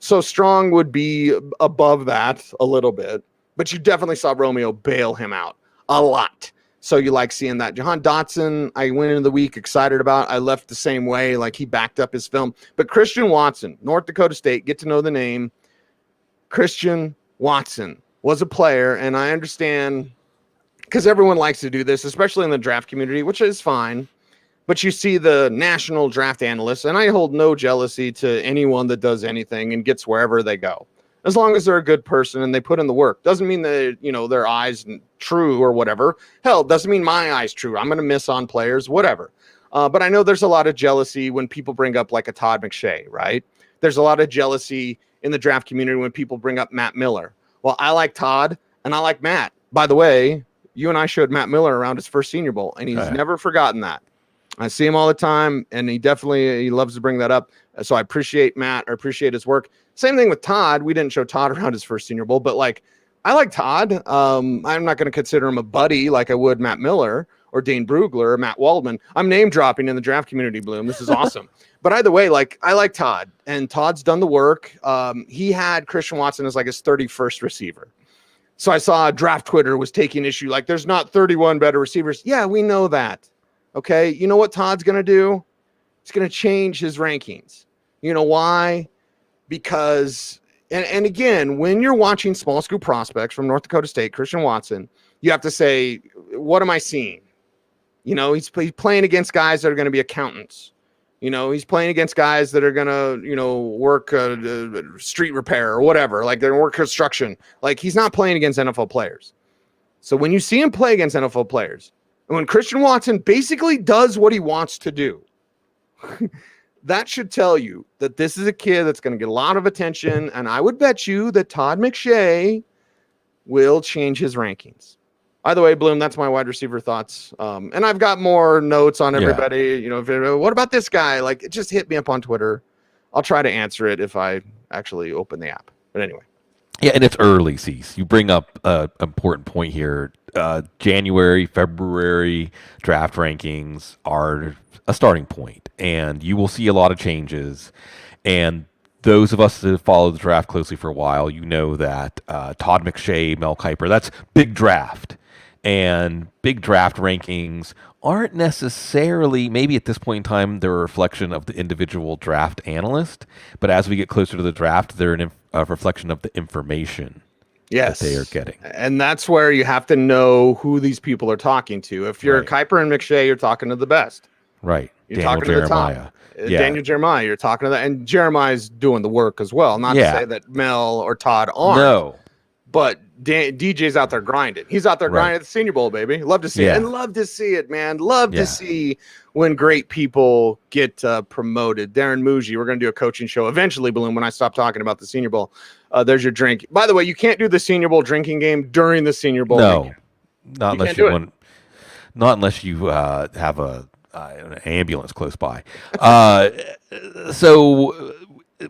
Speaker 2: So Strong would be above that a little bit. But you definitely saw Romeo bail him out a lot. So you like seeing that. Jahan Dotson, I went into the week excited about. I left the same way, like he backed up his film. But Christian Watson, North Dakota State, get to know the name. Christian Watson was a player, and I understand because everyone likes to do this, especially in the draft community, which is fine. But you see the national draft analysts, and I hold no jealousy to anyone that does anything and gets wherever they go. As long as they're a good person and they put in the work. Doesn't mean that, their eyes true or whatever. Hell, doesn't mean my eyes true. I'm going to miss on players, whatever. But I know there's a lot of jealousy when people bring up like a Todd McShay, right? There's a lot of jealousy in the draft community when people bring up Matt Miller. Well, I like Todd and I like Matt. By the way, you and I showed Matt Miller around his first Senior Bowl, and he's never forgotten that. I see him all the time, and he loves to bring that up. So I appreciate Matt. I appreciate his work. Same thing with Todd. We didn't show Todd around his first Senior Bowl, but like I like Todd. I'm not going to consider him a buddy like I would Matt Miller or Dane Brugler or Matt Waldman. I'm name dropping in the draft community, Bloom. This is awesome. But either way, like I like Todd, and Todd's done the work. He had Christian Watson as like his 31st receiver. So I saw Draft Twitter was taking issue like there's not 31 better receivers. Yeah, we know that. Okay, you know what Todd's going to do? He's going to change his rankings. You know why? Because, and again, when you're watching small school prospects from North Dakota State, Christian Watson, you have to say, what am I seeing? You know, he's playing against guys that are going to be accountants. You know, he's playing against guys that are going to, you know, work street repair or whatever, like they're going to work construction. Like he's not playing against NFL players. So when you see him play against NFL players, and when Christian Watson basically does what he wants to do, that should tell you that this is a kid that's going to get a lot of attention. And I would bet you that Todd McShay will change his rankings. By the way, Bloom, that's my wide receiver thoughts. And I've got more notes on everybody. Yeah. You know, what about this guy? Like, just hit me up on Twitter. I'll try to answer it if I actually open the app. But anyway.
Speaker 1: Yeah, and it's early, Cease. You bring up an important point here. January, February draft rankings are a starting point, and you will see a lot of changes. And those of us that have followed the draft closely for a while, you know that Todd McShay, Mel Kiper, that's big draft. And big draft rankings aren't necessarily, maybe at this point in time, they're a reflection of the individual draft analyst. But as we get closer to the draft, they're a reflection of the information that they are getting.
Speaker 2: And that's where you have to know who these people are talking to. If you're Kiper and McShay, you're talking to the best.
Speaker 1: Right.
Speaker 2: You're talking to the top. Daniel Jeremiah, you're talking to that. And Jeremiah's doing the work as well. Not to say that Mel or Todd aren't.
Speaker 1: No.
Speaker 2: But DJ's out there grinding. He's out there grinding at the Senior Bowl, baby. Love to see it. And love to see it, man. Love to see when great people get promoted. Darren Muji, we're going to do a coaching show eventually, Bloom, when I stop talking about the Senior Bowl. There's your drink. By the way, you can't do the Senior Bowl drinking game during the Senior Bowl.
Speaker 1: No, not unless you want. Not unless you have an ambulance close by. So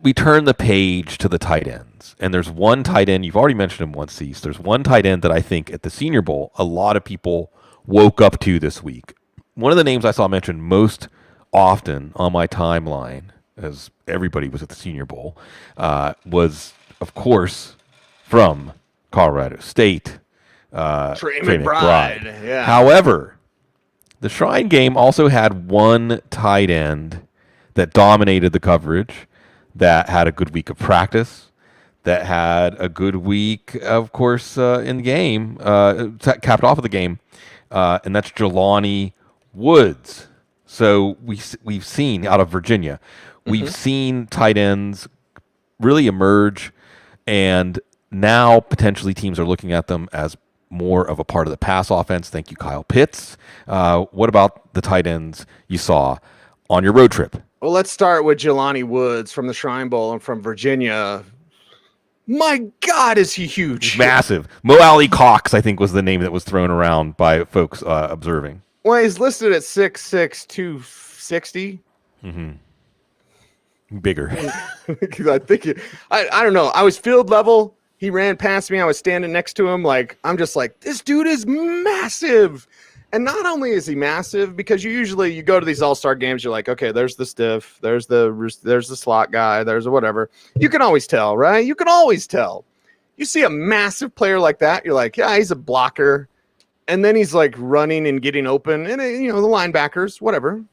Speaker 1: we turn the page to the tight ends, and there's one tight end. You've already mentioned him once, Cease. There's one tight end that I think at the Senior Bowl a lot of people woke up to this week. One of the names I saw mentioned most often on my timeline, as everybody was at the Senior Bowl, was, of course, from Colorado State,
Speaker 2: Trey McBride. Yeah.
Speaker 1: However, the Shrine game also had one tight end that dominated the coverage, that had a good week of practice, that had a good week, of course, in the game, capped off of the game, and that's Jelani Woods. So we've seen out of Virginia, we've seen tight ends really emerge, and now potentially teams are looking at them as more of a part of the pass offense. Thank you, Kyle Pitts. What about the tight ends you saw on your road trip?
Speaker 2: Well, let's start with Jelani Woods from the Shrine Bowl and from Virginia. My God, is he huge.
Speaker 1: He's massive. Mo Ali Cox, I think, was the name that was thrown around by folks observing.
Speaker 2: Well, he's listed at 6'6", 260.
Speaker 1: Bigger.
Speaker 2: I think I don't know. I was field level. He ran past me. I was standing next to him. Like, I'm just like, this dude is massive. And not only is he massive, because you go to these all-star games, you're like, okay, there's the stiff, there's the slot guy, there's whatever. You can always tell, right? You can always tell. You see a massive player like that, you're like, yeah, he's a blocker. And then he's like running and getting open. And, the linebackers, whatever.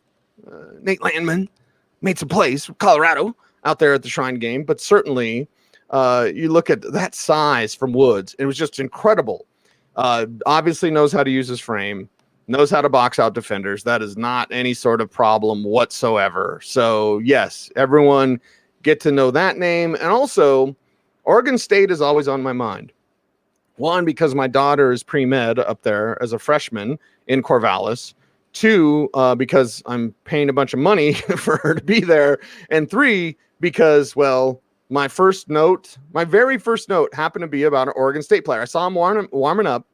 Speaker 2: Nate Landman made some plays for Colorado out there at the Shrine game. But certainly, you look at that size from Woods, it was just incredible. Obviously knows how to use his frame. Knows how to box out defenders. That is not any sort of problem whatsoever. So, yes, everyone get to know that name. And also, Oregon State is always on my mind. One, because my daughter is pre-med up there as a freshman in Corvallis. Two, because I'm paying a bunch of money for her to be there. And three, because, well, my very first note happened to be about an Oregon State player. I saw him warming up,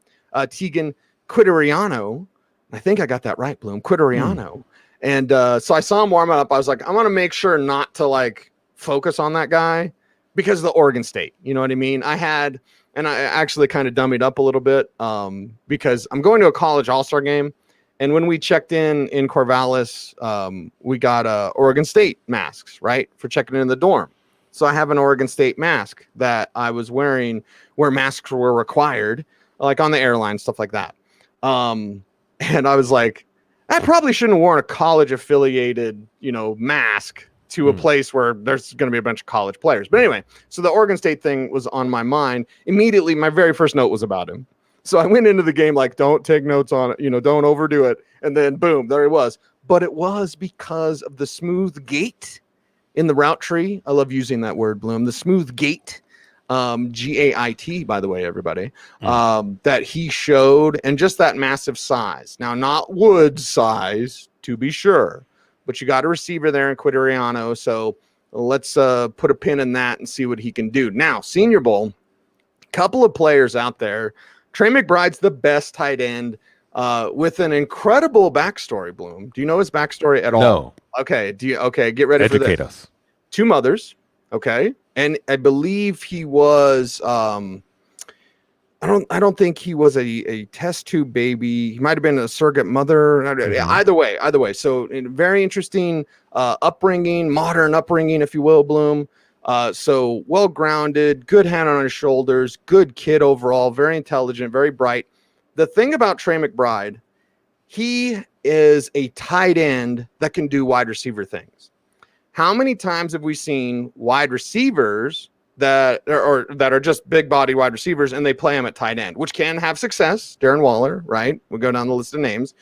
Speaker 2: Tegan Quiteriano. I think I got that right, Bloom. Quiteriano. And so I saw him warming up. I was like, I want to make sure not to like focus on that guy because of the Oregon State. You know what I mean? And I actually kind of dummied up a little bit because I'm going to a college all-star game. And when we checked in Corvallis, we got Oregon State masks, right, for checking in the dorm. So I have an Oregon State mask that I was wearing where masks were required, like on the airline, stuff like that. And I was like, I probably shouldn't have worn a college-affiliated, mask to a place where there's going to be a bunch of college players. But anyway, so the Oregon State thing was on my mind. Immediately, my very first note was about him. So I went into the game like, don't take notes on it, don't overdo it. And then, boom, there he was. But it was because of the smooth gait in the route tree. I love using that word, Bloom. The smooth gait, G-A-I-T, by the way, everybody, that he showed, and just that massive size. Now, not Wood size, to be sure, but you got a receiver there in Quideriano, so let's put a pin in that and see what he can do. Now, Senior Bowl, couple of players out there. Trey McBride's the best tight end with an incredible backstory, Bloom. Do you know his backstory at all?
Speaker 1: No.
Speaker 2: Okay. Get ready for this.
Speaker 1: Educate us.
Speaker 2: 2 mothers. Okay. And I believe he was I don't think he was a test tube baby. He might have been a surrogate mother. Either way. So very interesting upbringing, modern upbringing, if you will, Bloom. So well-grounded, good hand on his shoulders, good kid overall, very intelligent, very bright. The thing about Trey McBride, he is a tight end that can do wide receiver things. How many times have we seen wide receivers that are just big body wide receivers and they play them at tight end, which can have success? Darren Waller, right? We'll go down the list of names.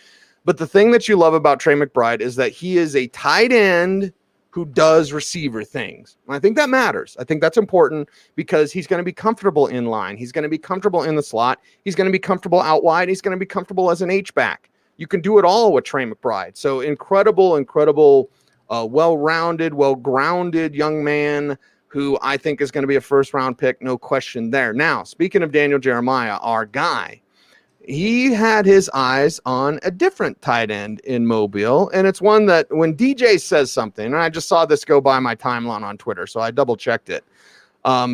Speaker 2: But the thing that you love about Trey McBride is that he is a tight end who does receiver things. And I think that matters. I think that's important because he's going to be comfortable in line. He's going to be comfortable in the slot. He's going to be comfortable out wide. He's going to be comfortable as an H-back. You can do it all with Trey McBride. So incredible, well-rounded, well-grounded young man who I think is going to be a first-round pick, no question there. Now, speaking of Daniel Jeremiah, our guy, he had his eyes on a different tight end in Mobile, and it's one that when DJ says something, and I just saw this go by my timeline on Twitter, so I double-checked it,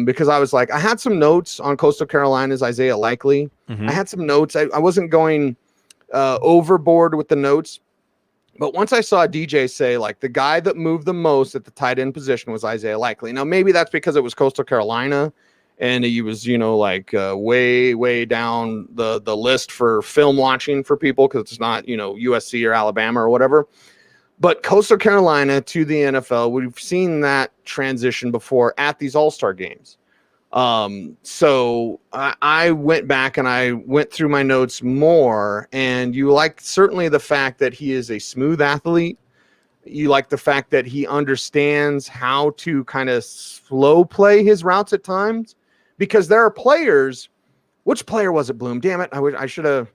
Speaker 2: because I was like, I had some notes on Coastal Carolina's Isaiah Likely. I had some notes. I wasn't going overboard with the notes, but once I saw DJ say, like, the guy that moved the most at the tight end position was Isaiah Likely. Now, maybe that's because it was Coastal Carolina, and he was, way down the list for film watching for people because it's not, USC or Alabama or whatever. But Coastal Carolina to the NFL, we've seen that transition before at these all-star games. So I went back and I went through my notes more, and you like certainly the fact that he is a smooth athlete. You like the fact that he understands how to kind of slow play his routes at times. Because there are players, which player was it, Bloom? Damn it! I should have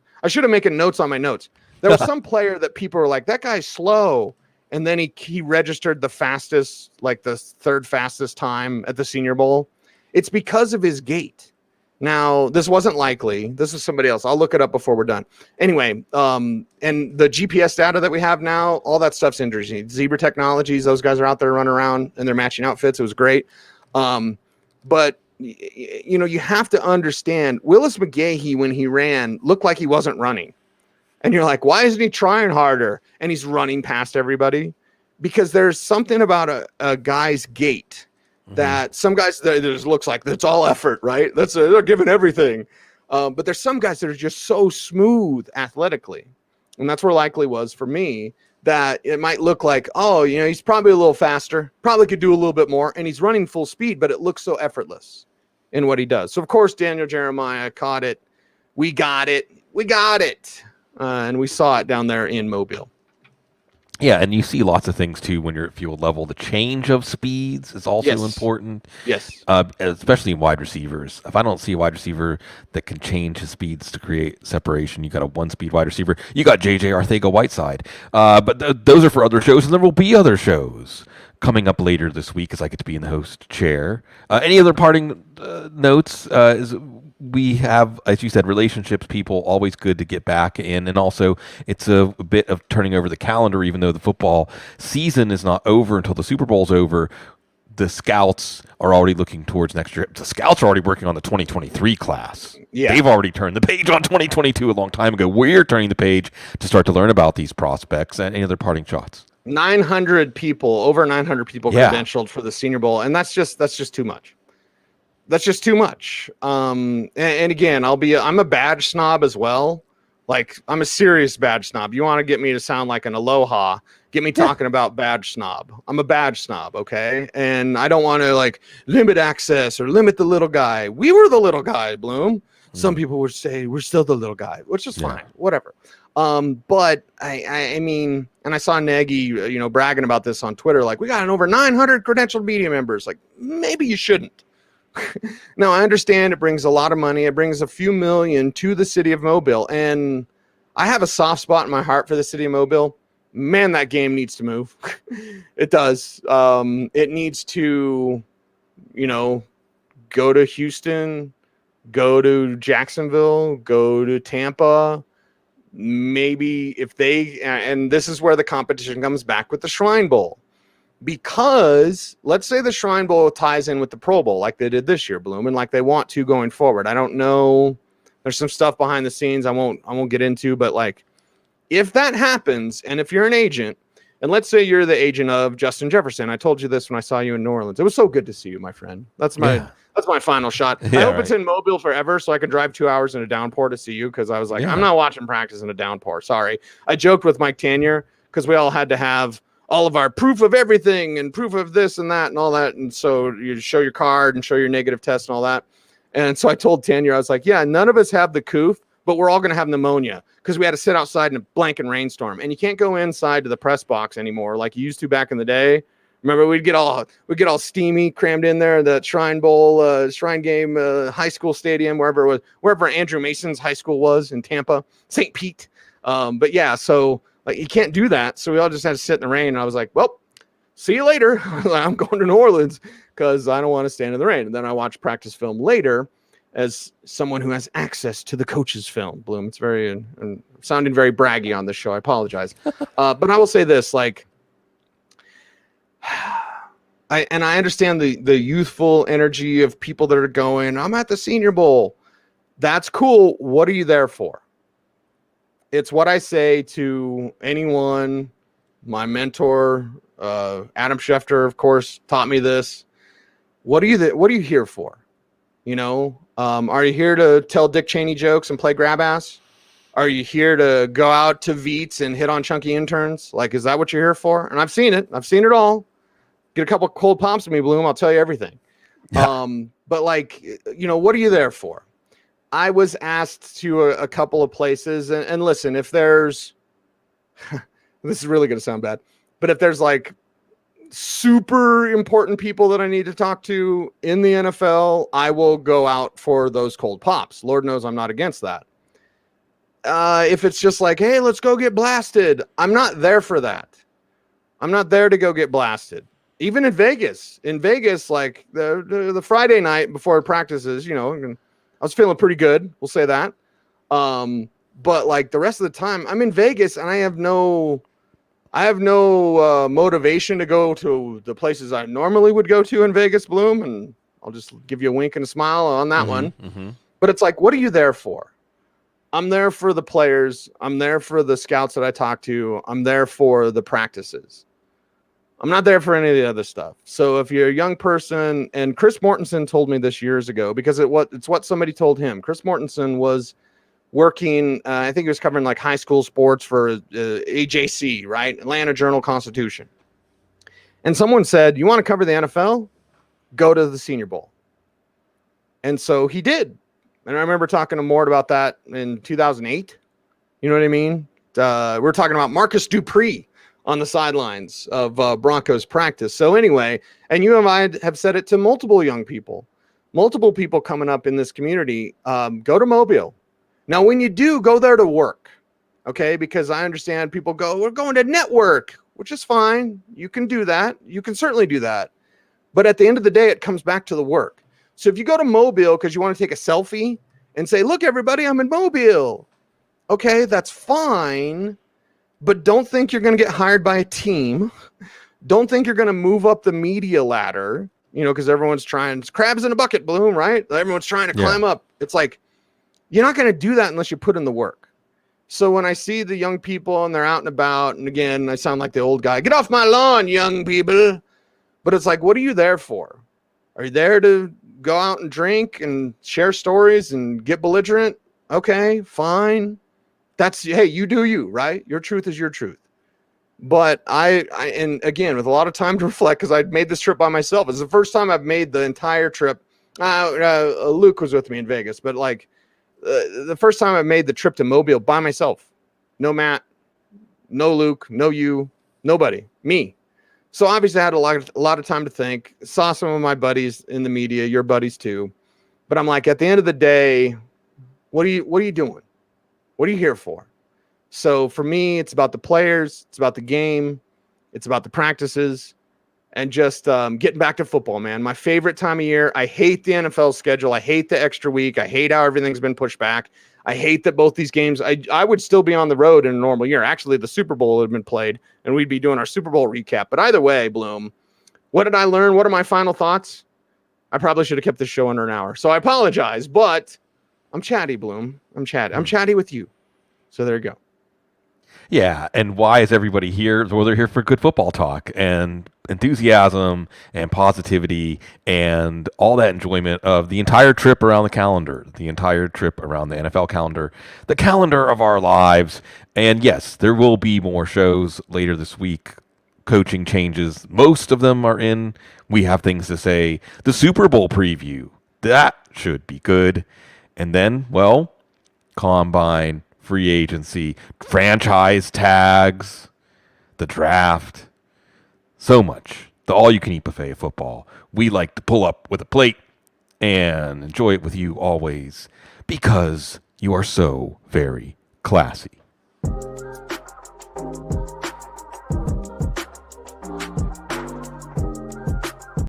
Speaker 2: making notes on my notes. There was some player that people were like, that guy's slow, and then he registered the fastest, like the 3rd fastest time at the Senior Bowl. It's because of his gait. Now, this wasn't Likely. This is somebody else. I'll look it up before we're done. Anyway, and the GPS data that we have now, all that stuff's interesting. Zebra Technologies, those guys are out there running around and they're matching outfits. It was great. But you have to understand Willis McGahee, when he ran, looked like he wasn't running. And you're like, why isn't he trying harder? And he's running past everybody. Because there's something about a guy's gait that some guys, that just looks like it's all effort, right? They're giving everything. But there's some guys that are just so smooth athletically. And that's where Likely was for me, that it might look like, he's probably a little faster, probably could do a little bit more, and he's running full speed, but it looks so effortless in what he does. So, of course, Daniel Jeremiah caught it. We got it. And we saw it down there in Mobile.
Speaker 1: Yeah, and you see lots of things, too, when you're at field level. The change of speeds is also important.
Speaker 2: Yes.
Speaker 1: Especially in wide receivers. If I don't see a wide receiver that can change his speeds to create separation, you got a one-speed wide receiver. You got J.J. Arthega-Whiteside. But those are for other shows, and there will be other shows. coming up later this week as I get to be in the host chair. Any other parting notes? We have, as you said, relationships, people, always good to get back in. And also, it's a bit of turning over the calendar, even though the football season is not over until the Super Bowl's over. The scouts are already looking towards next year. The scouts are already working on the 2023 class.
Speaker 2: Yeah.
Speaker 1: They've already turned the page on 2022 a long time ago. We're turning the page to start to learn about these prospects. And any other parting shots?
Speaker 2: 900 people, over 900 people credentialed for the Senior Bowl, and that's just too much. That's just too much. And again, I'm a badge snob as well. Like, I'm a serious badge snob. You want to get me to sound like an aloha, get me talking about badge snob. I'm a badge snob, okay? And I don't want to like limit access or limit the little guy. We were the little guy, Bloom. Some people would say we're still the little guy, which is fine, whatever. But I mean, and I saw Nagy, bragging about this on Twitter, like, we got an over 900 credentialed media members. Like, maybe you shouldn't. Now, I understand it brings a lot of money. It brings a few million to the city of Mobile. And I have a soft spot in my heart for the city of Mobile. Man, that game needs to move. It does. It needs to, go to Houston, go to Jacksonville, go to Tampa. Maybe if they, and this is where the competition comes back with the Shrine Bowl. Because let's say the Shrine Bowl ties in with the Pro Bowl like they did this year, Bloom, and like they want to going forward. I don't know. There's some stuff behind the scenes I won't get into, but like if that happens, and if you're an agent, and let's say you're the agent of Justin Jefferson. I told you this when I saw you in New Orleans. It was so good to see you, my friend. That's my final shot. I hope it's in Mobile forever so I can drive 2 hours in a downpour to see you, because I was like, I'm not watching practice in a downpour. Sorry. I joked with Mike Tanier because we all had to have all of our proof of everything and proof of this and that and all that. And so you show your card and show your negative test and all that. And so I told Tanier, I was like, yeah, none of us have the coof, but we're all going to have pneumonia because we had to sit outside in a blanket rainstorm. And you can't go inside to the press box anymore like you used to back in the day. Remember, we'd get all steamy, crammed in there, the Shrine Bowl, Shrine game, high school stadium, wherever Andrew Mason's high school was in Tampa, St. Pete. But yeah, so like you can't do that. So we all just had to sit in the rain. And I was like, well, see you later. I'm going to New Orleans because I don't want to stand in the rain. And then I watched practice film later as someone who has access to the coach's film. Bloom, it's very sounding very braggy on this show. I apologize. But I will say this, like, I understand the youthful energy of people that are going, I'm at the Senior Bowl. That's cool. What are you there for? It's what I say to anyone. My mentor, Adam Schefter, of course, taught me this. What are you here for? Are you here to tell Dick Cheney jokes and play grab ass? Are you here to go out to Veets and hit on chunky interns? Like, is that what you're here for? And I've seen it. I've seen it all. Get a couple cold pops to me, Bloom. I'll tell you everything. Yeah. But like, what are you there for? I was asked to a couple of places, and listen, if there's, this is really going to sound bad, but if there's like super important people that I need to talk to in the NFL, I will go out for those cold pops. Lord knows I'm not against that. If it's just like, hey, let's go get blasted, I'm not there for that. I'm not there to go get blasted. Even in Vegas, like the Friday night before practices, I was feeling pretty good. We'll say that. But like the rest of the time I'm in Vegas and I have no motivation to go to the places I normally would go to in Vegas, Bloom. And I'll just give you a wink and a smile on that one. Mm-hmm. But it's like, what are you there for? I'm there for the players. I'm there for the scouts that I talk to. I'm there for the practices. I'm not there for any of the other stuff. So if you're a young person, and Chris Mortensen told me this years ago, because it's what somebody told him. Chris Mortensen was working, I think he was covering like high school sports for AJC, right? Atlanta Journal-Constitution. And someone said, you want to cover the NFL? Go to the Senior Bowl. And so he did. And I remember talking to Mort about that in 2008. You know what I mean? We're talking about Marcus Dupree on the sidelines of Broncos practice. So anyway, and you and I have said it to multiple young people, multiple people coming up in this community, go to Mobile. Now, when you do, go there to work, okay? Because I understand people go, we're going to network. which is fine. You can do that. You can certainly do that. But at the end of the day, it comes back to the work. So if you go to Mobile because you want to take a selfie and say, look, everybody, I'm in Mobile. Okay, that's fine. But don't think you're going to get hired by a team. Don't think you're going to move up the media ladder, because everyone's trying. It's crabs in a bucket, Bloom, right? Everyone's trying to climb up. It's like, you're not going to do that unless you put in the work. So when I see the young people and they're out and about, and again, I sound like the old guy, get off my lawn, young people. But it's like, what are you there for? Are you there to go out and drink and share stories and get belligerent? Okay, fine. Hey, you do you, right? Your truth is your truth. But and again, with a lot of time to reflect, because I'd made this trip by myself. It's the first time I've made the entire trip. Luke was with me in Vegas, but like the first time I made the trip to Mobile by myself. No Matt, no Luke, no you, nobody, me. So obviously I had a lot of time to think. Saw some of my buddies in the media, your buddies too. But I'm like, at the end of the day, what are you doing? What are you here for? So for me, it's about the players, it's about the game, it's about the practices, and just getting back to football, man. My favorite time of year. I hate the NFL schedule. I hate the extra week. I hate how everything's been pushed back. I hate that both these games, I would still be on the road in a normal year. Actually, the Super Bowl had been played, and we'd be doing our Super Bowl recap. But either way, Bloom, what did I learn? What are my final thoughts? I probably should have kept this show under an hour. So I apologize, but I'm chatty, Bloom. I'm chatty with you. So there you go.
Speaker 1: Yeah, and why is everybody here? Well, they're here for good football talk and enthusiasm and positivity and all that enjoyment of the entire trip around the calendar, the entire trip around the NFL calendar, the calendar of our lives. And yes, there will be more shows later this week. Coaching changes. Most of them are in. We have things to say. The Super Bowl preview. That should be good. And then, well, Combine, free agency, franchise tags, the draft, so much. The all-you-can-eat buffet of football. We like to pull up with a plate and enjoy it with you always because you are so very classy.